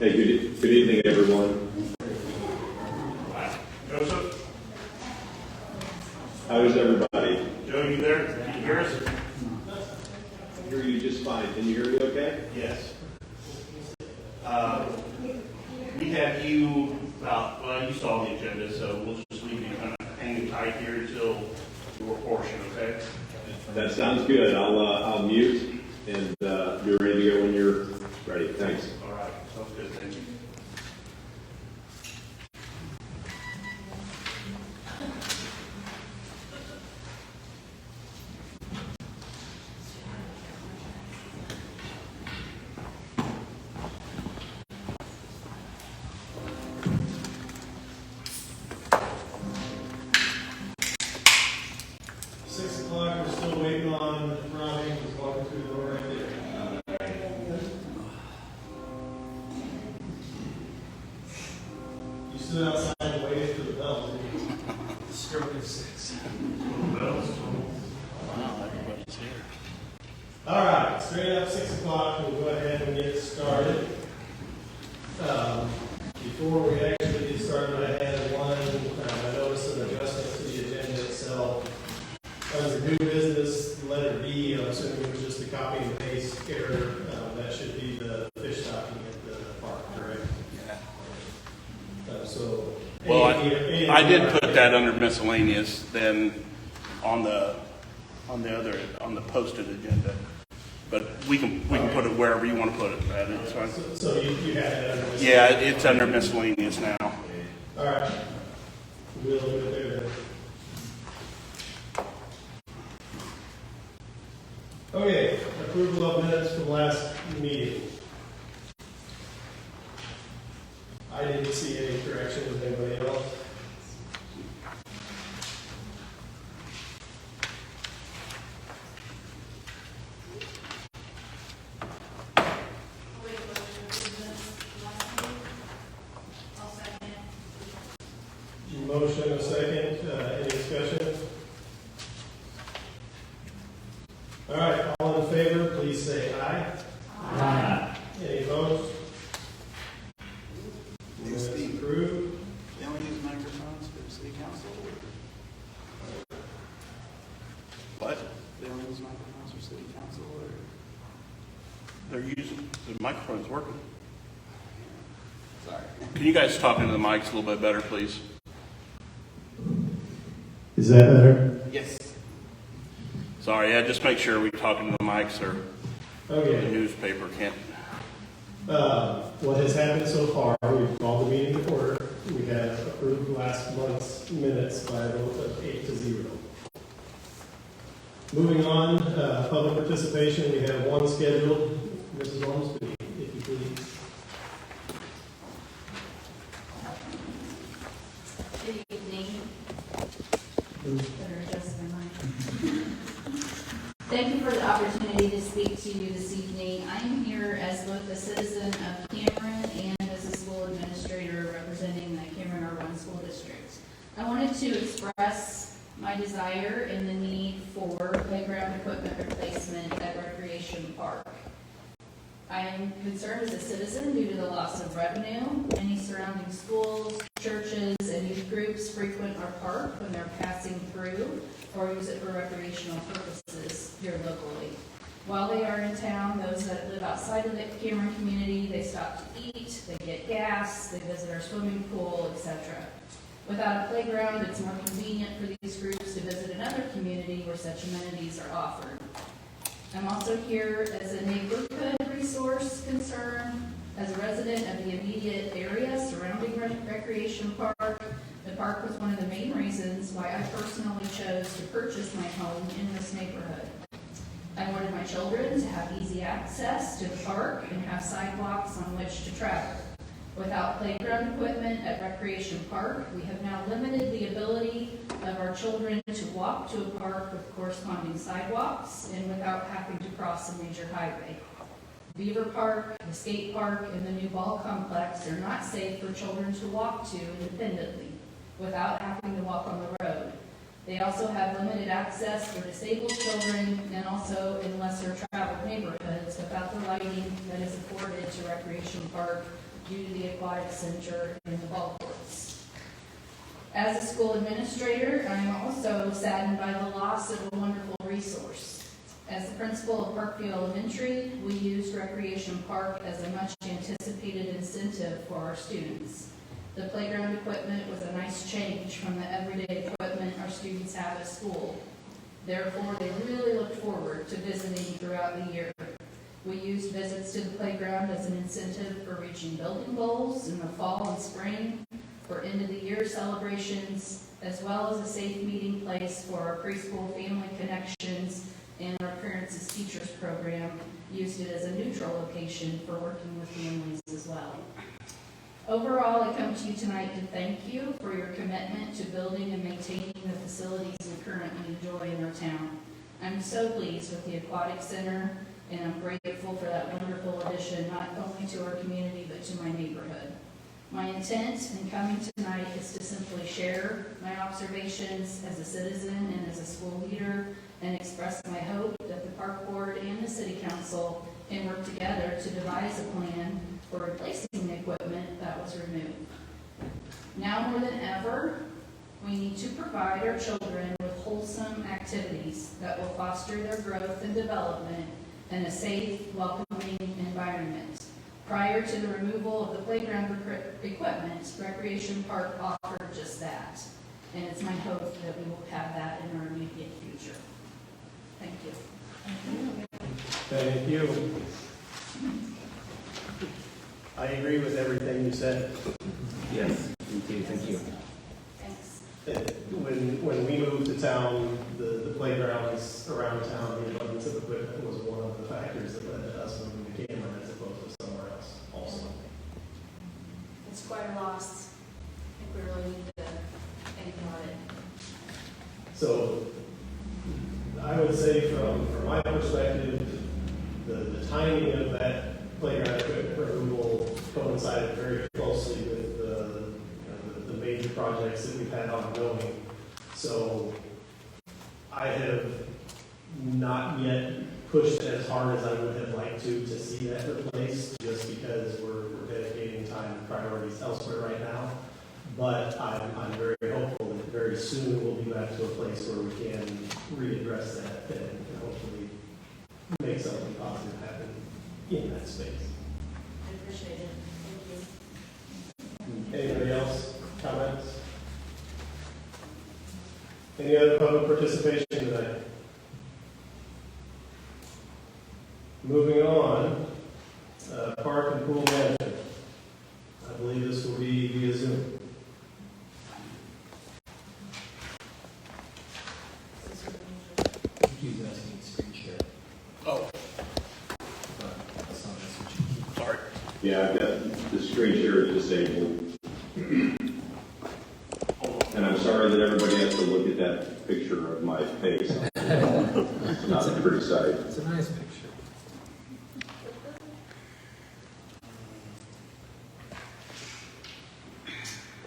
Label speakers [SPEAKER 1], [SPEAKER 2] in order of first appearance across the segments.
[SPEAKER 1] Hey, good evening, everyone.
[SPEAKER 2] Joseph?
[SPEAKER 1] How is everybody?
[SPEAKER 2] Joe, you there? Can you hear us?
[SPEAKER 1] I hear you just fine. Can you hear me okay?
[SPEAKER 2] Yes. We have you, well, you saw the agenda, so we'll just leave you kind of hanging tight here until your portion, okay?
[SPEAKER 1] That sounds good. I'll mute, and you're ready to go when you're ready. Thanks.
[SPEAKER 2] All right. Sounds good. Thank you.
[SPEAKER 3] We're still waiting on Ronnie. He's walking through the door right there. You stood outside and waited for the bell, didn't you? The stroke of 6.
[SPEAKER 2] Bells.
[SPEAKER 4] Wow, everybody's here.
[SPEAKER 3] All right, straight up 6 o'clock. We'll go ahead and get started. Before we actually get started, I had I noticed an adjustment to the agenda itself. Under new business, letter B, I'm assuming it was just a copy and paste error. That should be the fish stocking at the park, correct?
[SPEAKER 4] Yeah. Well, I did put that under miscellaneous then on the posted agenda, but we can put it wherever you want to put it. Brad. It's fine.
[SPEAKER 3] So you had it under miscellaneous?
[SPEAKER 4] Yeah, it's under miscellaneous now.
[SPEAKER 3] All right. We'll do it there then. Okay, approval of minutes from last meeting. I didn't see any corrections. Anybody else? Motion a second. Any discussion? All right, all in favor, please say aye. Aye. Any opposed? That's approved.
[SPEAKER 4] They only use microphones for the city council? What? They only use microphones for city council, or? They're using, the microphone's working. Sorry. Can you guys talk into the mics a little bit better, please?
[SPEAKER 3] Is that better?
[SPEAKER 4] Yes. Sorry, yeah, just make sure we're talking to the mics or the
[SPEAKER 3] Okay.
[SPEAKER 4] newspaper can't.
[SPEAKER 3] What has happened so far, we've called the meeting to order. We have approved last month's minutes by a vote of 8-0. Moving on, public participation, we have one scheduled. Mrs. Ormsby, if you please.
[SPEAKER 5] Good evening. Better adjust my mic. Thank you for the opportunity to speak to you this evening. I am here as both a citizen of Cameron and as a school administrator representing the Cameron R1 School District. I wanted to express my desire and the need for playground equipment replacement at Recreation Park. I am concerned as a citizen due to the loss of revenue. Many surrounding schools, churches, and youth groups frequent our park when they're passing through or use it for recreational purposes here locally. While they are in town, those that live outside of the Cameron community, they stop to eat, they get gas, they visit our swimming pool, etc. Without a playground, it's more convenient for these groups to visit another community where such amenities are offered. I'm also here as a neighborhood resource concern. As a resident of the immediate area surrounding Recreation Park, the park was one of the main reasons why I personally chose to purchase my home in this neighborhood. I wanted my children to have easy access to the park and have sidewalks on which to travel. Without playground equipment at Recreation Park, we have now limited the ability of our children to walk to a park with corresponding sidewalks and without having to cross a major highway. Beaver Park, the skate park, and the new ball complex are not safe for children to walk to independently without having to walk on the road. They also have limited access for disabled children and also in lesser traveled neighborhoods without the lighting that is afforded to Recreation Park due to the aquatic center and the ball courts. As a school administrator, I am also saddened by the loss of a wonderful resource. As the principal of Parkview Elementary, we used Recreation Park as a much anticipated incentive for our students. The playground equipment was a nice change from the everyday equipment our students have at school. Therefore, they really looked forward to visiting throughout the year. We used visits to the playground as an incentive for reaching building goals in the fall and spring, for end-of-the-year celebrations, as well as a safe meeting place for our preschool family connections, and our Parents as Teachers program used it as a neutral location for working with families as well. Overall, I come to you tonight to thank you for your commitment to building and maintaining the facilities we currently enjoy in our town. I'm so pleased with the Aquatic Center, and I'm grateful for that wonderful addition, not only to our community, but to my neighborhood. My intent in coming tonight is to simply share my observations as a citizen and as a school leader, and express my hope that the Park Board and the City Council can work together to devise a plan for replacing the equipment that was removed. Now more than ever, we need to provide our children with wholesome activities that will foster their growth and development in a safe, welcoming environment. Prior to the removal of the playground equipment, Recreation Park offered just that. And it's my hope that we will have that in our immediate future. Thank you.
[SPEAKER 3] Thank you. I agree with everything you said.
[SPEAKER 6] Yes, me too, thank you.
[SPEAKER 5] Thanks.
[SPEAKER 3] When we moved to town, the playgrounds around town, the abundance of equipment was one of the factors that led to us moving to Cameron as opposed to somewhere else also.
[SPEAKER 5] It's quite a loss. I think we really need to think about it.
[SPEAKER 3] So I would say from my perspective, the timing of that playground equipment removal coincided very closely with the major projects that we've had ongoing. So I have not yet pushed as hard as I would have liked to see that replaced, just because we're dedicating time and priorities elsewhere right now. But I'm very hopeful that very soon we'll be back to a place where we can readdress that and hopefully make something positive happen in that space.
[SPEAKER 5] I appreciate it. Thank you.
[SPEAKER 3] Anybody else? Comments? Any other public participation tonight? Moving on, park and pool management. I believe this will be via Zoom.
[SPEAKER 6] He's asking screen share.
[SPEAKER 4] Oh,
[SPEAKER 6] That's not messaging.
[SPEAKER 4] sorry.
[SPEAKER 1] Yeah, I've got the screen share is disabled. And I'm sorry that everybody has to look at that picture of my face. It's not a pretty sight.
[SPEAKER 6] It's a nice picture.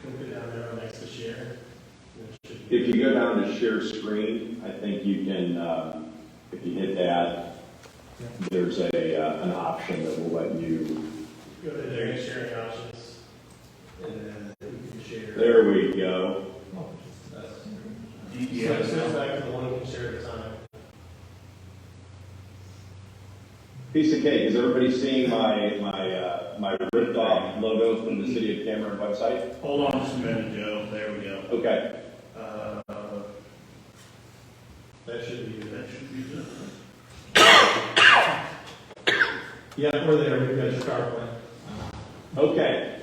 [SPEAKER 3] We'll go down there next to share.
[SPEAKER 1] If you go down to share screen, I think you can, if you hit that, there's an option that will let you,
[SPEAKER 3] Go to their sharing options, and then we can share.
[SPEAKER 1] there we go.
[SPEAKER 6] Oh,
[SPEAKER 3] So it goes back to the one we can share at a time.
[SPEAKER 1] Piece of cake. Is everybody seeing my ripped off logo from the City of Cameron website?
[SPEAKER 2] Hold on just a minute, Joe. There we go.
[SPEAKER 1] Okay.
[SPEAKER 3] That should be
[SPEAKER 2] That should be good.
[SPEAKER 3] Yeah, we're there. We've got your PowerPoint.
[SPEAKER 1] Okay.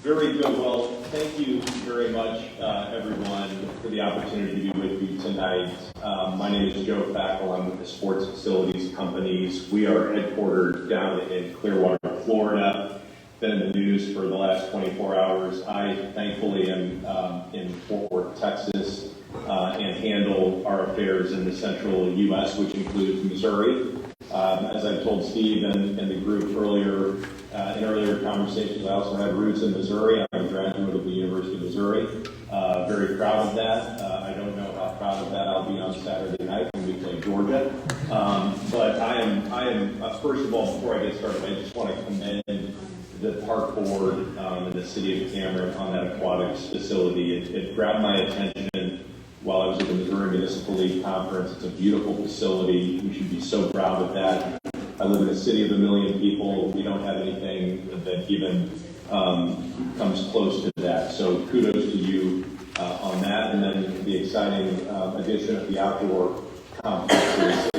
[SPEAKER 1] Very good. Well, thank you very much, everyone, for the opportunity to be with you tonight. My name is Joe Fackel. I'm with the Sports Facilities Companies. We are headquartered down in Clearwater, Florida. Been in the news for the last 24 hours. I thankfully am in Fort Worth, Texas, and handle our affairs in the central U.S., which includes Missouri. As I told Steve and the group earlier, in earlier conversations, I also have roots in Missouri. I'm a graduate of the University of Missouri. Very proud of that. I don't know how proud of that I'll be on Saturday night when we play Georgia. But I am first of all, before I get started, I just want to commend the park board in the city of Cameron on that aquatics facility. It grabbed my attention while I was at the Missouri Municipal League Conference. It's a beautiful facility. We should be so proud of that. I live in a city of 1 million people. We don't have anything that even comes close to that. So kudos to you on that. And then the exciting addition of the outdoor complex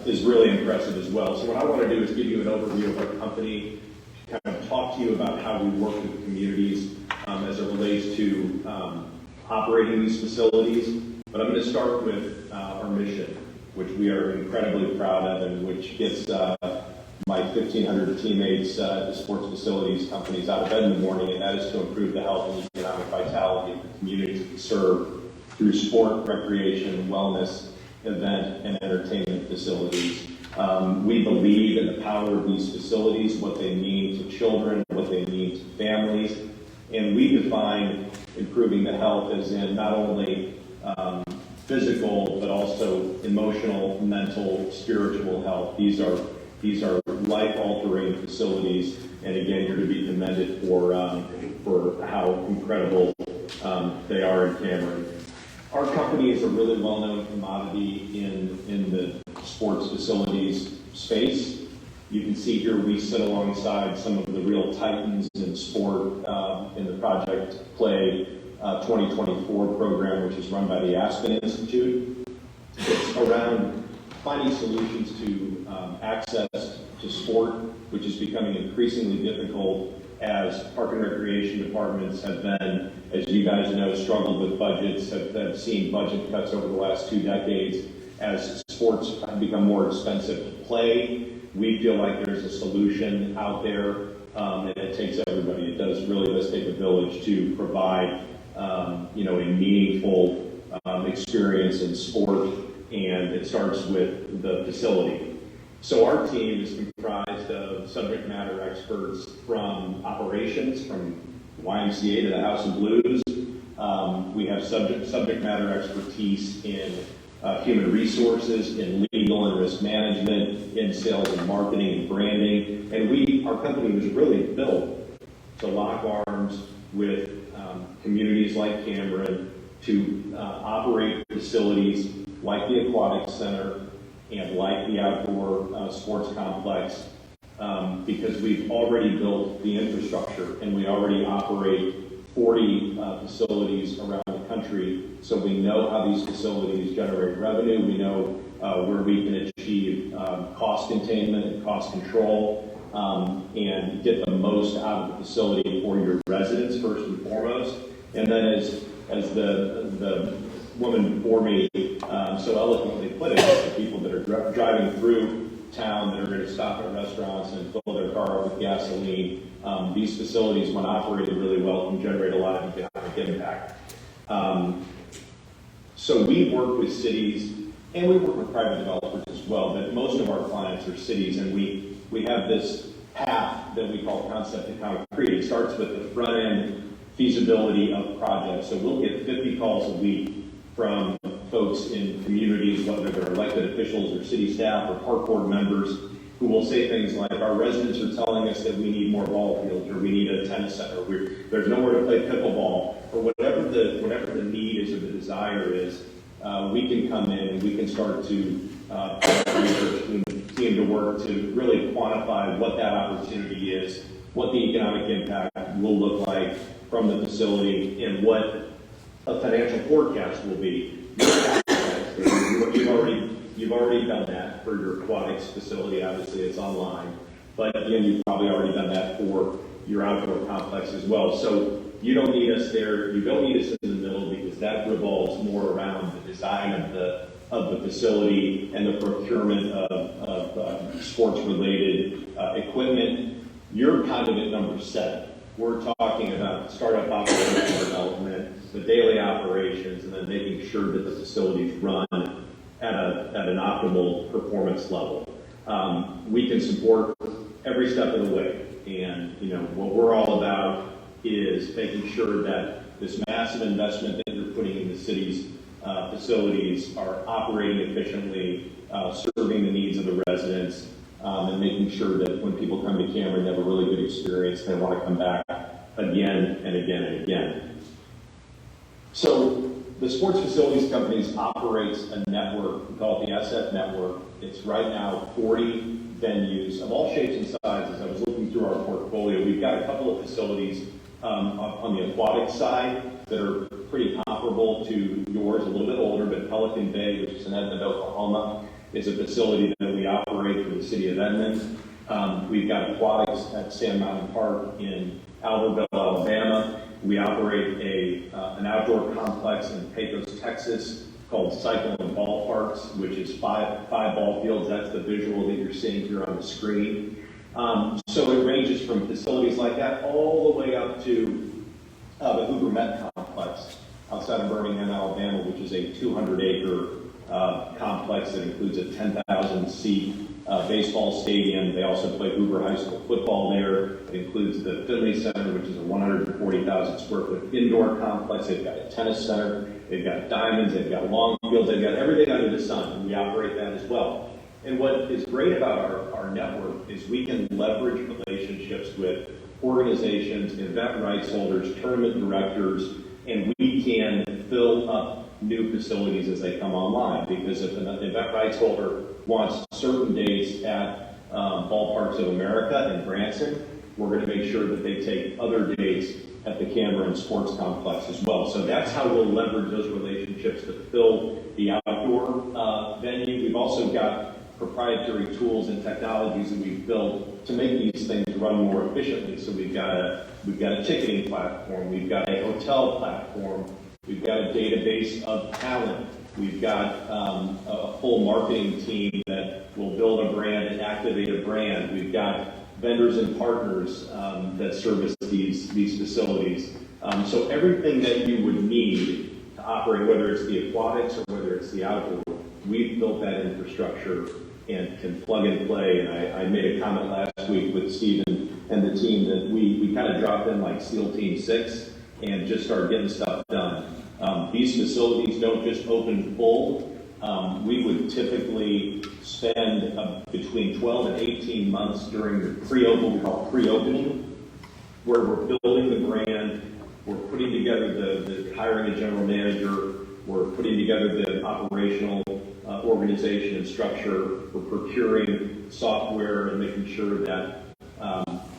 [SPEAKER 1] is really impressive as well. So what I want to do is give you an overview of our company, kind of talk to you about how we work with communities as it relates to operating these facilities. But I'm going to start with our mission, which we are incredibly proud of and which gets my 1,500 teammates at the sports facilities companies out of bed in the morning, and that is to improve the health and economic vitality of the communities that we serve through sport, recreation, wellness, event, and entertainment facilities. We believe in the power of these facilities, what they mean to children, what they mean to families, and we define improving the health as in not only physical, but also emotional, mental, spiritual health. These are life-altering facilities, and again, you're to be commended for how incredible they are in Cameron. Our company is a really well-known commodity in the sports facilities space. You can see here we sit alongside some of the real titans in sport in the Project Play 2024 program, which is run by the Aspen Institute. It's around finding solutions to access to sport, which is becoming increasingly difficult as park and recreation departments have been, as you guys know, struggled with budgets, have seen budget cuts over the last 2 decades. As sports have become more expensive to play, we feel like there's a solution out there, and it takes everybody. It really does take a village to provide a meaningful experience in sport, and it starts with the facility. So our team is comprised of subject matter experts from operations, from YMCA to the House of Blues. We have subject matter expertise in human resources, in legal and risk management, in sales and marketing and branding. And our company was really built to lock arms with communities like Cameron to operate facilities like the Aquatic Center and like the outdoor sports complex because we've already built the infrastructure and we already operate 40 facilities around the country. So we know how these facilities generate revenue. We know where we can achieve cost containment and cost control and get the most out of the facility for your residents first and foremost. And then as the woman before me so eloquently put it, the people that are driving through town that are going to stop at restaurants and fill their car up with gasoline, these facilities, when operated really well, can generate a lot of economic impact. So we work with cities and we work with private developers as well, but most of our clients are cities, and we have this path that we call concept to concrete. It starts with the front end feasibility of projects. So we'll get 50 calls a week from folks in communities, whether they're elected officials or city staff or park board members, who will say things like, our residents are telling us that we need more ball fields, or we need a tennis center, there's nowhere to play pickleball, or whatever the need is or the desire is, we can come in and we can start to research team to work to really quantify what that opportunity is, what the economic impact will look like from the facility, and what a financial forecast will be. You've already done that for your aquatics facility. Obviously, it's online, but again, you've probably already done that for your outdoor complex as well. So you don't need us there. You don't need us in the middle, because that revolves more around the design of the facility and the procurement of sports-related equipment. You're kind of at number 7. We're talking about startup operational development, the daily operations, and then making sure that the facilities run at an optimal performance level. We can support every step of the way, and what we're all about is making sure that this massive investment that you're putting in the city's facilities are operating efficiently, serving the needs of the residents, and making sure that when people come to Cameron, they have a really good experience. They want to come back again and again and again. So the Sports Facilities Companies operates a network, we call it the SF Network. It's right now 40 venues of all shapes and sizes. I was looking through our portfolio. We've got a couple of facilities on the aquatic side that are pretty comparable to yours, a little bit older, but Pelican Bay, which is in Edmond, Oklahoma, is a facility that we operate for the city of Edmond. We've got aquatics at Sand Mountain Park in Albertville, Alabama. We operate an outdoor complex in Pecos, Texas, called Cycle and Ballparks, which is five ball fields. That's the visual that you're seeing here on the screen. So it ranges from facilities like that all the way up to the Hoover Met Complex outside of Birmingham, Alabama, which is a 200-acre complex that includes a 10,000-seat baseball stadium. They also play Hoover High School football there. It includes the Finley Center, which is a 140,000 square foot indoor complex. They've got a tennis center. They've got diamonds. They've got long fields. They've got everything under the sun, and we operate that as well. And what is great about our network is we can leverage relationships with organizations, event rights holders, tournament directors, and we can fill up new facilities as they come online. Because if an event rights holder wants certain dates at Ballparks of America in Branson, we're going to make sure that they take other dates at the Cameron Sports Complex as well. So that's how we'll leverage those relationships to fill the outdoor venue. We've also got proprietary tools and technologies that we've built to make these things run more efficiently. So we've got a ticketing platform, we've got a hotel platform, we've got a database of talent, we've got a full marketing team that will build a brand and activate a brand. We've got vendors and partners that service these facilities. So everything that you would need to operate, whether it's the aquatics or whether it's the outdoor, we've built that infrastructure and can plug and play. And I made a comment last week with Stephen and the team that we kind of dropped in like SEAL Team 6 and just started getting stuff done. These facilities don't just open full. We would typically spend between 12 and 18 months during the we call pre-opening, where we're building the brand, we're putting together the hiring a general manager, we're putting together the operational organization and structure, we're procuring software and making sure that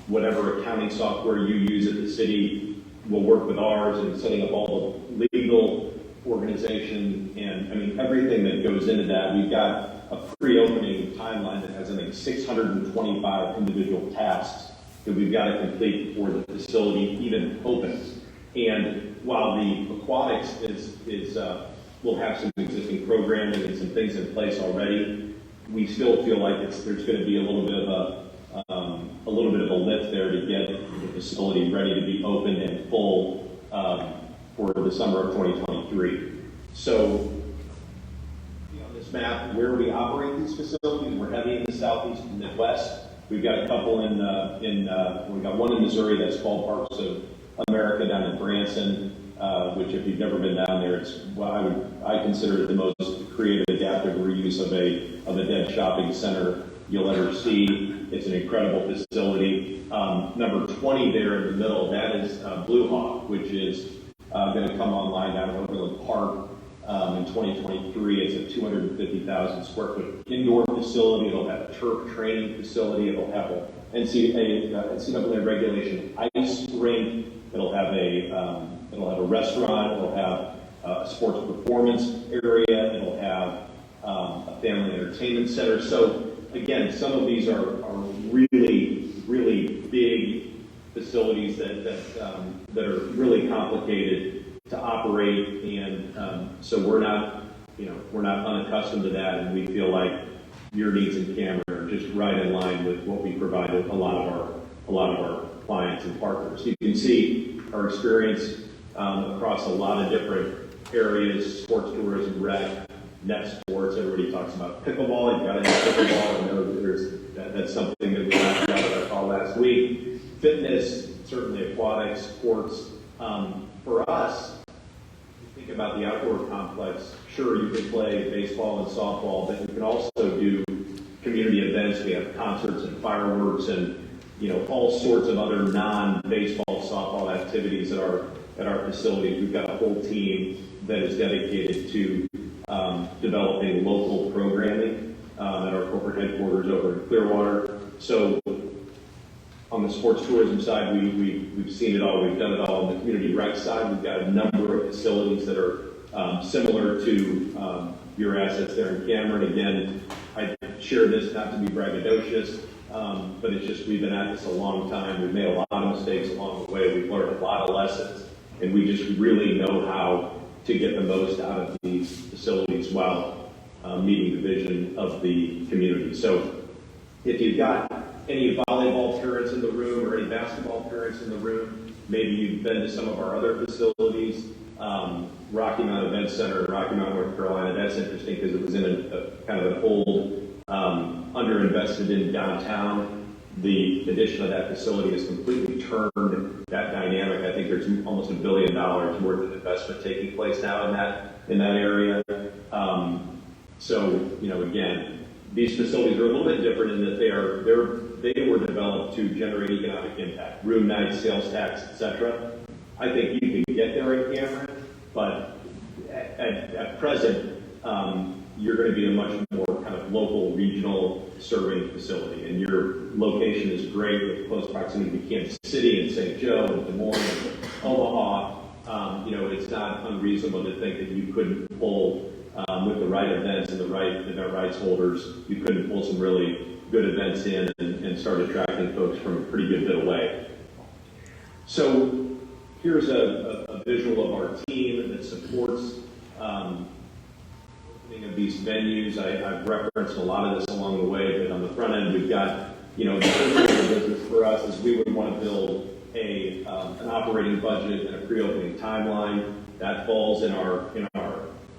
[SPEAKER 1] whatever accounting software you use at the city will work with ours, and setting up all the legal organization and, I mean, everything that goes into that. We've got a pre-opening timeline that has, I think, 625 individual tasks that we've got to complete before the facility even opens. And while the aquatics will have some existing programming and some things in place already, we still feel like there's going to be a little bit of a lift there to get the facility ready to be open and full for the summer of 2023. So, on this map, where we operate these facilities, we're heavy in the southeast and Midwest. We've got a couple we've got one in Missouri that's Ballparks of America down in Branson, which if you've never been down there, it's I consider it the most creative, adaptive reuse of a dead shopping center you'll ever see. It's an incredible facility. Number 20 there in the middle, that is Blue Hawk, which is going to come online down in Overland Park in 2023. It's a 250,000 square foot indoor facility. It'll have a turf training facility. It'll have a NCAA regulation ice rink. It'll have a restaurant. It'll have a sports performance area. It'll have a family entertainment center. So again, some of these are really, really big facilities that are really complicated to operate, and so we're not unaccustomed to that, and we feel like your needs in Cameron are just right in line with what we provide a lot of our clients and partners. You can see our experience across a lot of different areas: sports, tourism, rec, net sports. Everybody talks about pickleball. You've got to have pickleball. I know that's something that we talked about at our call last week. Fitness, certainly aquatics, sports. For us, you think about the outdoor complex. Sure, you can play baseball and softball, but you can also do community events events. We have concerts and fireworks and, all sorts of other non-baseball, softball activities at our facilities. We've got a whole team that is dedicated to developing local programming at our corporate headquarters over in Clearwater. So on the sports tourism side, we've seen it all. We've done it all. On the community rec side, we've got a number of facilities that are similar to your assets there in Cameron. Again, I share this not to be braggadocious, but it's just we've been at this a long time. We've made a lot of mistakes along the way. We've learned a lot of lessons, and we just really know how to get the most out of these facilities while meeting the vision of the community. So if you've got any volleyball parents in the room or any basketball parents in the room, maybe you've been to some of our other facilities, Rocky Mount Event Center in Rocky Mount, North Carolina. That's interesting because it was in a kind of an old, underinvested in downtown. The addition of that facility has completely turned that dynamic. I think there's almost $1 billion worth of investment taking place now in that area. So, again, these facilities are a little bit different in that they were developed to generate economic impact, room nights, sales tax, etc. I think you can get there in Cameron, but at present, you're going to be a much more kind of local, regional serving facility, and your location is great with close proximity to Kansas City and St. Joe and Des Moines and Omaha. It's not unreasonable to think that you couldn't pull with the right events and the right event rights holders, you couldn't pull some really good events in and start attracting folks from a pretty good bit away. So here's a visual of our team that supports opening of these venues. I've referenced a lot of this along the way, but on the front end, we've got, the business for us is we would want to build an operating budget and a pre-opening timeline. That falls in our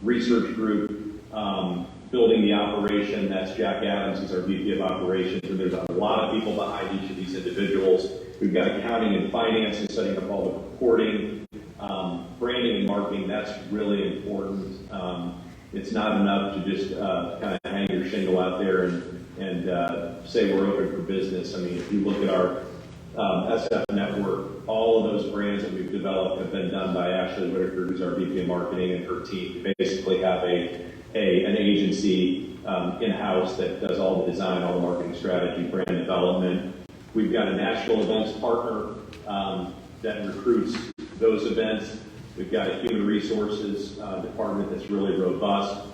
[SPEAKER 1] research group, building the operation. That's Jack Adams, he's our VP of operations, and there's a lot of people behind each of these individuals. We've got accounting and finance and setting up all the reporting, branding and marketing. That's really important. It's not enough to just kind of hang your shingle out there and say we're open for business. I mean, if you look at our SF network, all of those brands that we've developed have been done by Ashley Whitaker, who's our VP of marketing, and her team. We basically have an agency in-house that does all the design, all the marketing strategy, brand development. We've got a national events partner that recruits those events. We've got a human resources department that's really robust.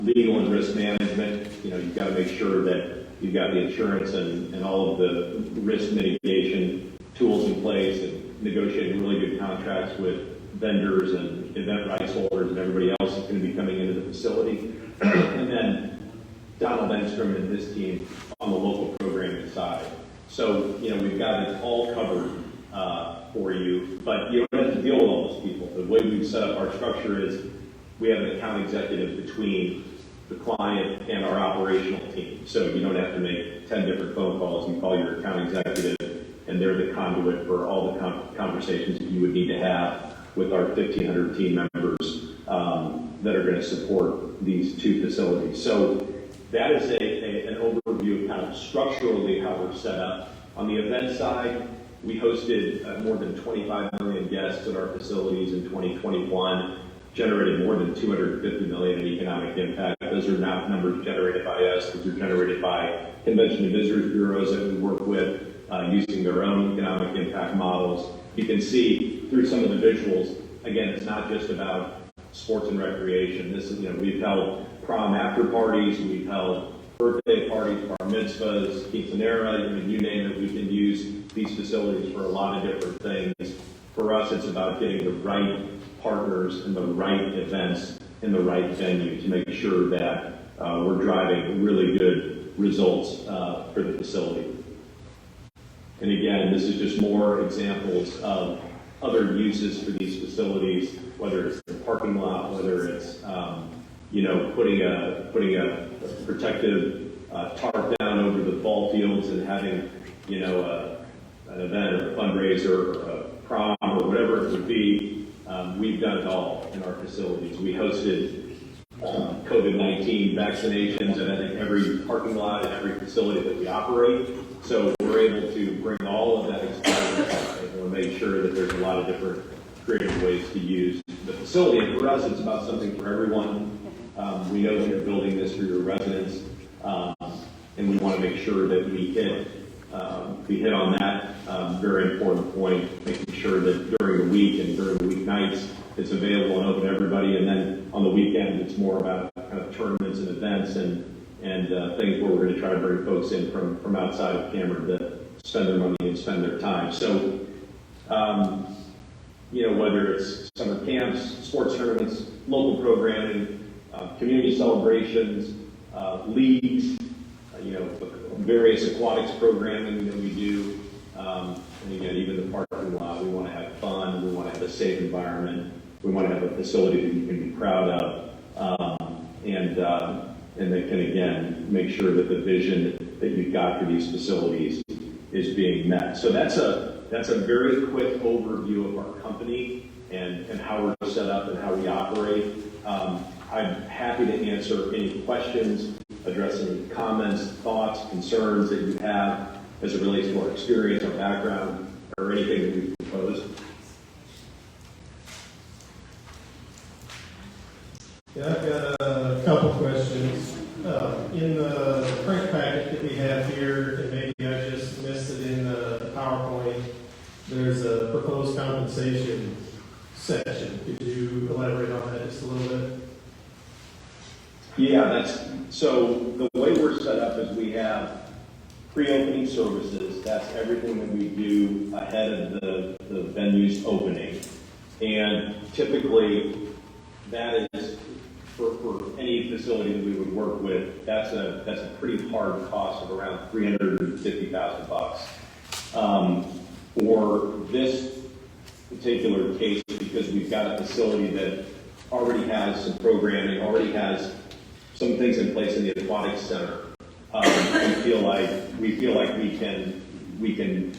[SPEAKER 1] Legal and risk management, you've got to make sure that you've got the insurance and all of the risk mitigation tools in place and negotiating really good contracts with vendors and event rights holders and everybody else that's going to be coming into the facility. And then Donald Enstrom and his team on the local programming side. So, we've got it all covered for you, but you don't have to deal with all those people. The way we've set up our structure is we have an account executive between the client and our operational team. So you don't have to make 10 different phone calls. You call your account executive, and they're the conduit for all the conversations that you would need to have with our 1,500 team members that are going to support these two facilities. So that is an overview of kind of structurally how we're set up. On the event side, we hosted more than 25 million guests at our facilities in 2021, generated more than $250 million in economic impact. Those are not numbers generated by us. Those are generated by convention and visitors bureaus that we work with using their own economic impact models. You can see through some of the visuals, again, it's not just about sports and recreation. This is, we've held prom after parties, we've held birthday parties, bar mitzvahs, quinceanera, you name it, we can use these facilities for a lot of different things. For us, it's about getting the right partners and the right events in the right venue to make sure that we're driving really good results for the facility. And again, this is just more examples of other uses for these facilities, whether it's the parking lot, whether it's putting a protective tarp down over the ball fields and having an event or a fundraiser or a prom or whatever it would be. We've done it all in our facilities. We hosted COVID-19 vaccinations in every parking lot and every facility that we operate. So we're able to bring all of that experience and we'll make sure that there's a lot of different creative ways to use the facility. And for us, it's about something for everyone. We know that you're building this for your residents, and we want to make sure that we hit on that very important point, making sure that during the week and during the weeknights, it's available and open to everybody. And then on the weekend, it's more about kind of tournaments and events and things where we're going to try to bring folks in from outside of Cameron to spend their money and spend their time. So, whether it's summer camps, sports tournaments, local programming, community celebrations, leagues, various aquatics programming that we do. And again, even the parking lot, we want to have fun. We want to have a safe environment. We want to have a facility that you can be proud of. And they can, again, make sure that the vision that you've got for these facilities is being met. So that's a very quick overview of our company and how we're set up and how we operate. I'm happy to answer any questions, address any comments, thoughts, concerns that you have as it relates to our experience, our background, or anything that we've proposed.
[SPEAKER 3] Yeah, I've got a couple questions. In the print packet that we have here, and maybe I just missed it in the PowerPoint, there's a proposed compensation section. Could you elaborate on that just a little bit?
[SPEAKER 1] Yeah, so the way we're set up is we have pre-opening services. That's everything that we do ahead of the venue's opening. And typically, that is, for any facility that we would work with, that's a pretty hard cost of around $350,000. For this particular case, because we've got a facility that already has some programming, already has some things in place in the aquatics center, we feel like we can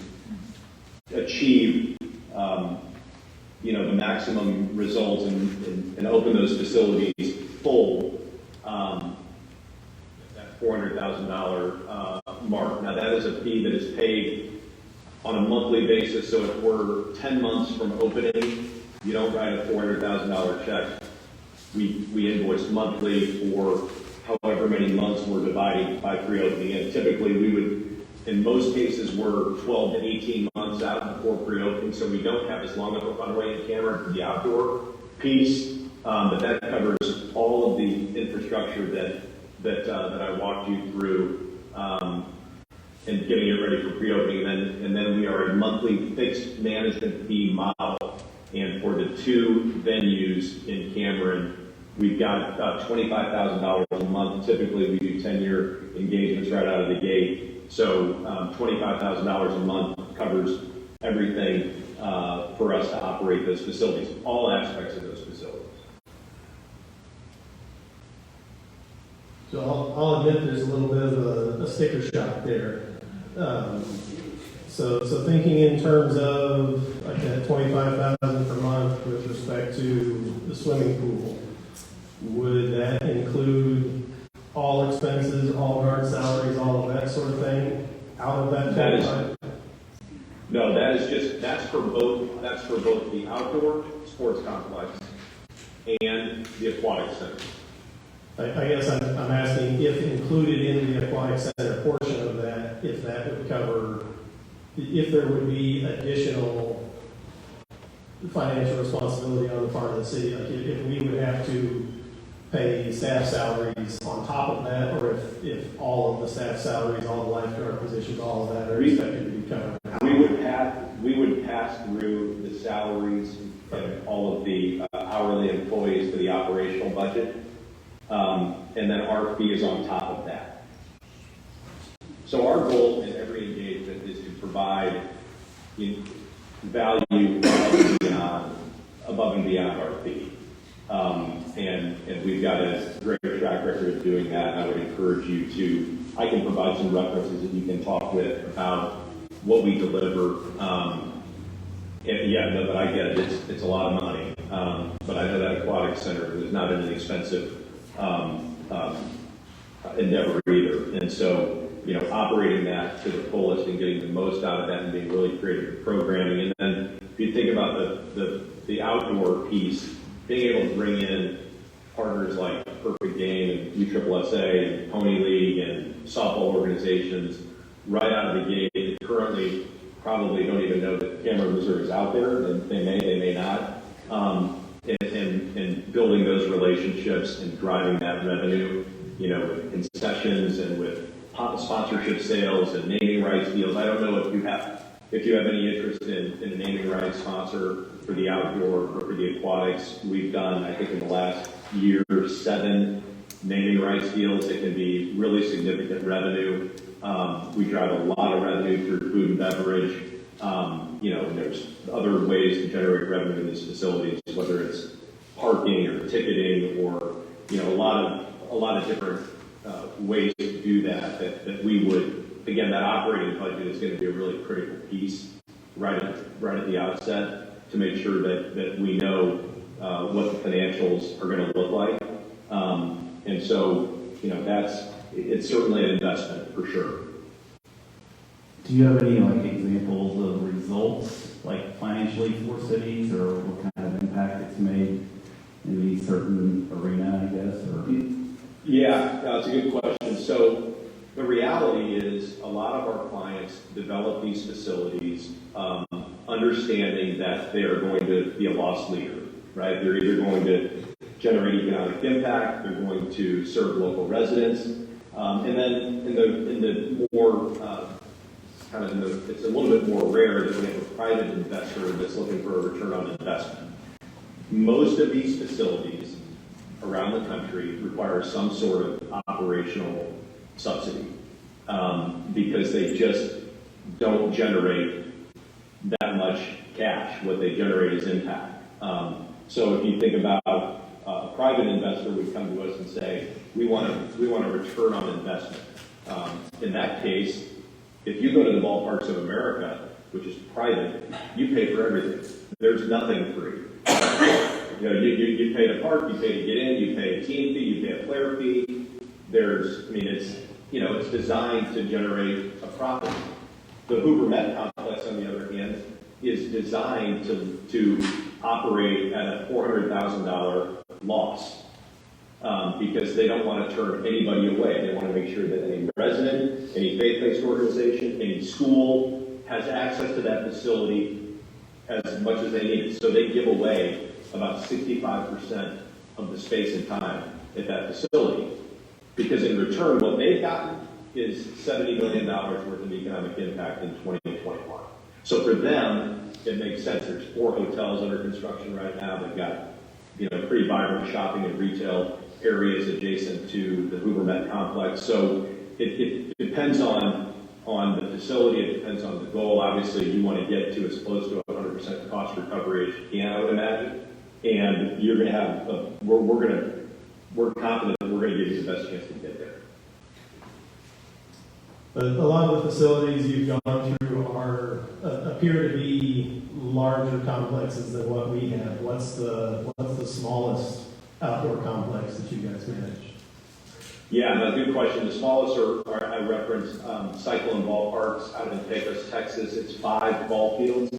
[SPEAKER 1] achieve the maximum results and open those facilities full at $400,000 mark. Now that is a fee that is paid on a monthly basis. So if we're 10 months from opening, you don't write a $400,000 check. We invoice monthly for however many months we're dividing by pre-opening. And typically we would, in most cases, we're 12 to 18 months out before pre-opening, so we don't have as long of a runway in Cameron for the outdoor piece, but that covers all of the infrastructure that I walked you through, and getting it ready for pre-opening. And then we are a monthly fixed management fee model. And for the two venues in Cameron, we've got about $25,000 a month. Typically, we do 10-year engagements right out of the gate. So $25,000 a month covers everything for us to operate those facilities, all aspects of those facilities.
[SPEAKER 3] So I'll admit there's a little bit of a sticker shock there. So thinking in terms of like that $25,000 per month with respect to the swimming pool, would that include all expenses, all guard salaries, all of that sort of thing out of that?
[SPEAKER 1] That's for both the outdoor sports complex and the aquatic center.
[SPEAKER 3] I guess I'm asking if included in the aquatic center portion of that, if that would cover, if there would be additional financial responsibility on the part of the city, like if we would have to pay staff salaries on top of that, or if all of the staff salaries, all the lifeguard positions, all of that are expected to be covered.
[SPEAKER 1] We would pass through the salaries and all of the hourly employees to the operational budget, and then our fee is on top of that. So our goal in every engagement is to provide value above and beyond our fee. And we've got a great track record of doing that. I would encourage you I can provide some references that you can talk with about what we deliver. But I get it. It's a lot of money. But I know that aquatic center is not an inexpensive endeavor either. And so, operating that to the fullest and getting the most out of that and being really creative with programming. And then if you think about the outdoor piece, being able to bring in partners like Perfect Game and USSSA and Pony League and softball organizations right out of the gate that currently probably don't even know that Cameron Missouri is out there, and they may not. And building those relationships and driving that revenue, with concessions and with sponsorship sales and naming rights deals. I don't know if you have any interest in a naming rights sponsor for the outdoor or for the aquatics. We've done, I think, in the last year, 7 naming rights deals. It can be really significant revenue. We drive a lot of revenue through food and beverage. And there's other ways to generate revenue in these facilities, whether it's parking or ticketing or, a lot of different ways to do that we would, again, that operating budget is going to be a really critical piece right at the outset to make sure that we know what the financials are going to look like. And so, it's certainly an investment for sure.
[SPEAKER 7] Do you have any examples of results, financially for cities, or what kind of impact it's made in a certain arena, I guess? Or
[SPEAKER 1] Yeah, that's a good question. So the reality is a lot of our clients develop these facilities understanding that they are going to be a loss leader, right? They're either going to generate economic impact, they're going to serve local residents, and then in the more it's a little bit more rare that we have a private investor that's looking for a return on investment. Most of these facilities around the country require some sort of operational subsidy because they just don't generate that much cash. What they generate is impact. So if you think about a private investor would come to us and say, we want a return on investment. In that case, if you go to the ballparks of America, which is private, you pay for everything. There's nothing free. You pay to park, you pay to get in, you pay a team fee, you pay a player fee. It's designed to generate a profit. The Hoover Met Complex, on the other hand, is designed to operate at a $400,000 loss because they don't want to turn anybody away. They want to make sure that any resident, any faith-based organization, any school has access to that facility as much as they need it. So they give away about 65% of the space and time at that facility. Because in return, what they've gotten is $70 million worth of economic impact in 2021. So for them, it makes sense. There's 4 hotels under construction right now. They've got pretty vibrant shopping and retail areas adjacent to the Hoover Met Complex. So it depends on the facility. It depends on the goal. Obviously, you want to get to as close to 100% cost recovery as you can, I would imagine. And you're going to have, we're confident that we're going to give you the best chance to get there.
[SPEAKER 3] But a lot of the facilities you've gone through appear to be larger complexes than what we have. What's the smallest outdoor complex that you guys manage?
[SPEAKER 1] Yeah, no, good question. The smallest are I referenced Cyclone Ballparks out in Pecos, Texas. It's 5 ball fields.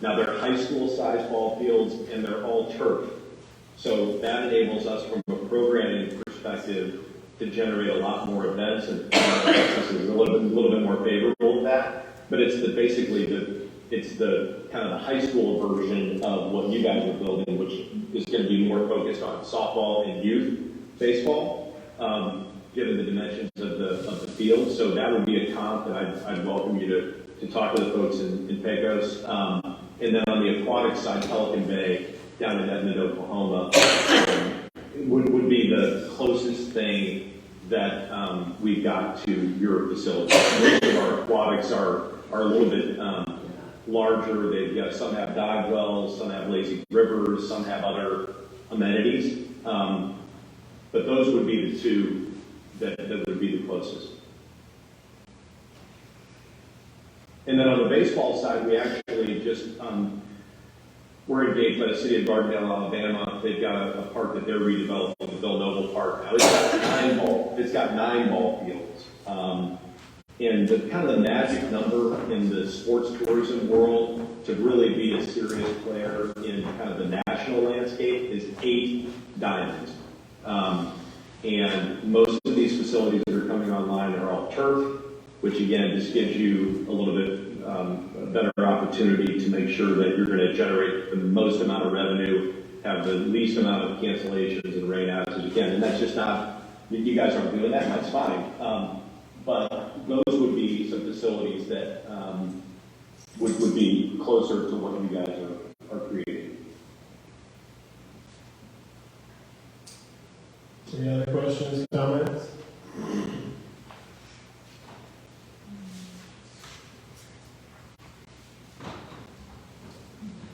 [SPEAKER 1] Now they're high school sized ball fields and they're all turf. So that enables us from a programming perspective to generate a lot more events, and Texas is a little bit more favorable to that. But it's the kind of the high school version of what you guys are building, which is going to be more focused on softball and youth baseball, given the dimensions of the field. So that would be a comp that I'd welcome you to talk to the folks in Pecos. And then on the aquatic side, Pelican Bay down in Edmond, Oklahoma, would be the closest thing that we've got to your facility. Most of our aquatics are a little bit larger. They've got, some have dive wells, some have lazy rivers, some have other amenities. But those would be the 2 that would be the closest. And then on the baseball side, we actually just we're engaged by the city of Gardendale, Alabama. They've got a park that they're redeveloping, the Villanova Park. Now, it's got 9 ball fields. And the kind of the magic number in the sports tourism world to really be a serious player in kind of the national landscape is 8 diamonds. And most of these facilities that are coming online are all turf, which again just gives you a little bit a better opportunity to make sure that you're going to generate the most amount of revenue, have the least amount of cancellations and rain outages again. And that's just not, you guys aren't doing that, and that's fine. But those would be some facilities that would be closer to what you guys are creating.
[SPEAKER 3] Any other questions, comments?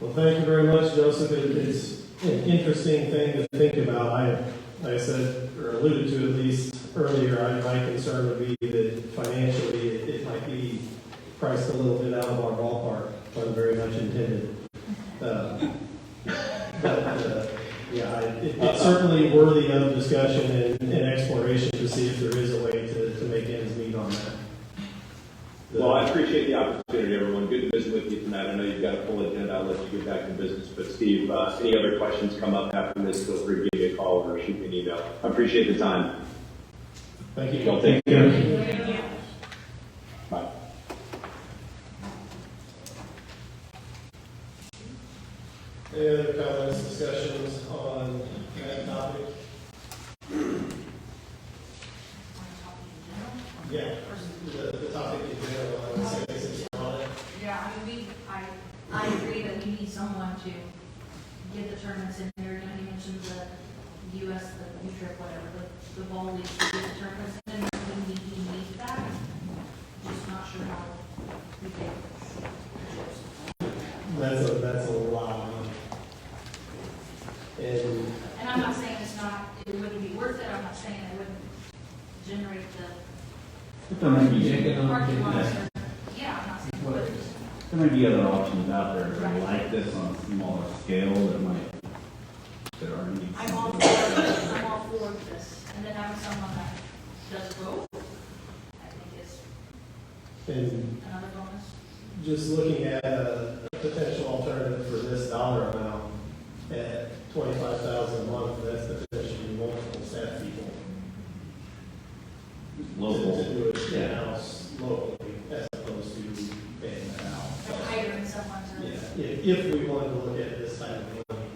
[SPEAKER 3] Well, thank you very much, Joseph. It's an interesting thing to think about. Like I said, or alluded to at least earlier, my concern would be that financially it might be priced a little bit out of our ballpark, wasn't very much intended. Yeah, it's certainly worthy of discussion and exploration to see if there is a way to make ends meet on that.
[SPEAKER 1] Well, I appreciate the opportunity, everyone. Good to visit with you tonight. I know you've got a full agenda. I'll let you get back to business. But Steve, any other questions come up after this, feel free to give me a call or shoot me an email. I appreciate the time.
[SPEAKER 3] Thank you.
[SPEAKER 1] Y'all take care. Bye.
[SPEAKER 3] Any other comments, discussions on that topic? Yeah, the topic in general, I would say, since we're on it.
[SPEAKER 5] Yeah, I mean, I agree that we need someone to get the tournaments in there. You know, you mentioned the US, the U-Trip, whatever, the ball leagues to get the tournaments in there. We need that. Just not sure how we get.
[SPEAKER 3] That's a lot of money.
[SPEAKER 5] And I'm not saying it wouldn't be worth it. I'm not saying it wouldn't generate the
[SPEAKER 7] There might be,
[SPEAKER 5] parking lots. Yeah, I'm not saying it wouldn't.
[SPEAKER 7] there might be other options out there that are like this on a smaller scale that are needs.
[SPEAKER 5] I'm all for this. And then having someone that does both, I think is
[SPEAKER 3] And
[SPEAKER 5] another bonus.
[SPEAKER 3] just looking at a potential alternative for this dollar amount at $25,000 a month, that's potentially multiple staff people.
[SPEAKER 7] Local.
[SPEAKER 3] To do it in-house locally as opposed to paying that out.
[SPEAKER 5] Like hiring someone to.
[SPEAKER 3] Yeah, if we wanted to look at this type of money,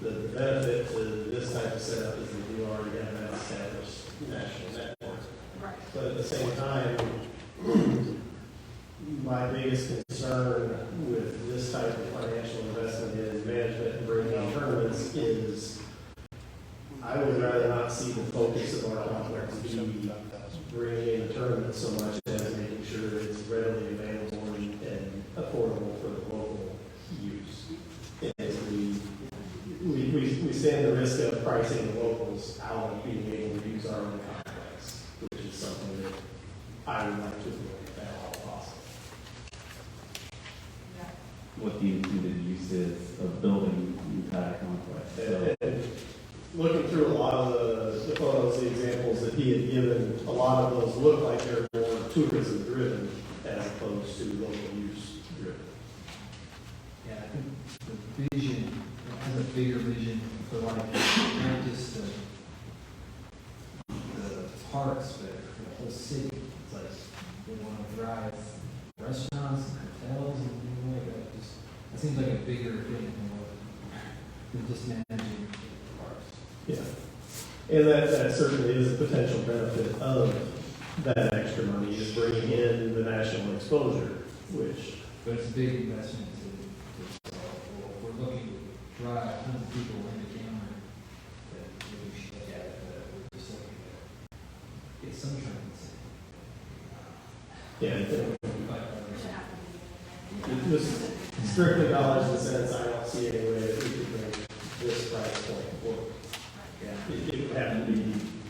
[SPEAKER 3] the benefit to this type of setup is that we already have that established national network.
[SPEAKER 5] Right.
[SPEAKER 3] But at the same time, my biggest concern with this type of financial investment in management and bringing in tournaments is I would rather not see the focus of our complex be bringing in a tournament so much as making sure that it's readily available and affordable for the local use. And we stand the risk of pricing the locals out of being able to use our own complex, which is something that I would like to avoid if at all possible.
[SPEAKER 5] Yeah.
[SPEAKER 7] What the intended use is of building the entire complex. So,
[SPEAKER 3] And looking through a lot of the photos, the examples that he had given, a lot of those look like they're more tourism driven as opposed to local use driven.
[SPEAKER 6] Yeah, I think the vision, it has a bigger vision for like, not just the parks, but for the whole city. It's like, they want to drive restaurants and hotels and things like that. Just, it seems like a bigger thing than just managing parks.
[SPEAKER 3] Yeah. And that certainly is a potential benefit of that extra money is bringing in the national exposure, which,
[SPEAKER 6] But it's a big investment to solve. Well, if we're looking to drive tons of people into Cameron, that maybe we should look at it, but we're just looking at get some trends.
[SPEAKER 3] yeah, I think
[SPEAKER 5] We should have to be.
[SPEAKER 3] just strictly dollars and cents, I don't see any way that we could make this price point work. It would have to be,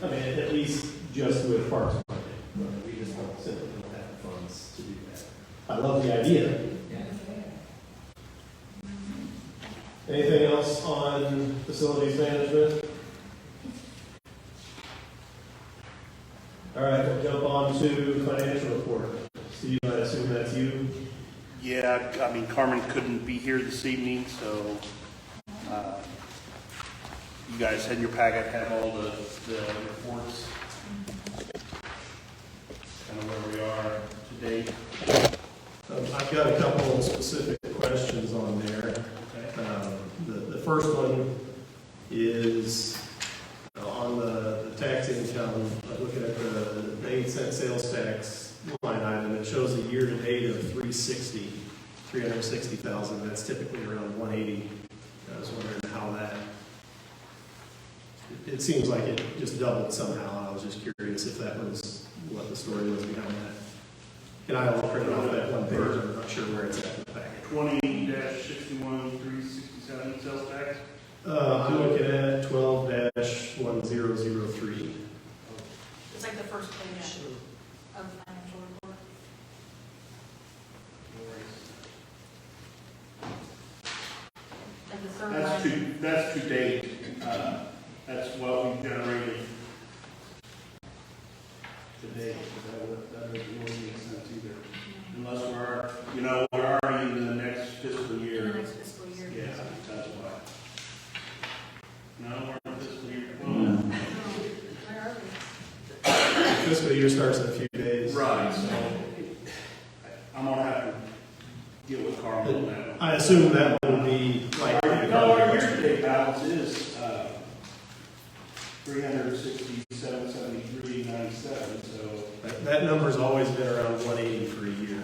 [SPEAKER 3] I mean, at least just with Parks and Rec. But we just don't simply don't have the funds to do that. I love the idea.
[SPEAKER 6] Yeah.
[SPEAKER 3] else on facilities management? All right, we'll jump on to financial report. Steve, I assume that's you.
[SPEAKER 4] Yeah, I mean, Carmen couldn't be here this evening, so you guys had in your packet, have all the reports, kind of where we are today.
[SPEAKER 3] I've got a couple of specific questions on there. The first one is on the tax income. I'm looking at the 8-cent sales tax line item. It shows a year-to-date of 360,000. That's typically around 180. I was wondering how that. It seems like it just doubled somehow, and I was just curious if that was what the story was behind that. And I will print off that one page. I'm not sure where it's at in the packet.
[SPEAKER 4] 20-61-367 sales tax.
[SPEAKER 3] I'm looking at 12-1003.
[SPEAKER 8] It's like the first page of the financial report. Like the third line.
[SPEAKER 4] That's to date. That's what we generated today. That doesn't really make sense either. Unless we're already into the next fiscal year.
[SPEAKER 8] In the next fiscal year.
[SPEAKER 4] Yeah, that's why. No, we're in fiscal year.
[SPEAKER 8] Where are we?
[SPEAKER 3] Fiscal year starts in a few days.
[SPEAKER 4] Right, so I'm gonna have to get with Carl on that one.
[SPEAKER 3] I assume that would be like.
[SPEAKER 4] No, our year-to-date balance is 367.73.97, so.
[SPEAKER 3] That number's always been around 180 for a year.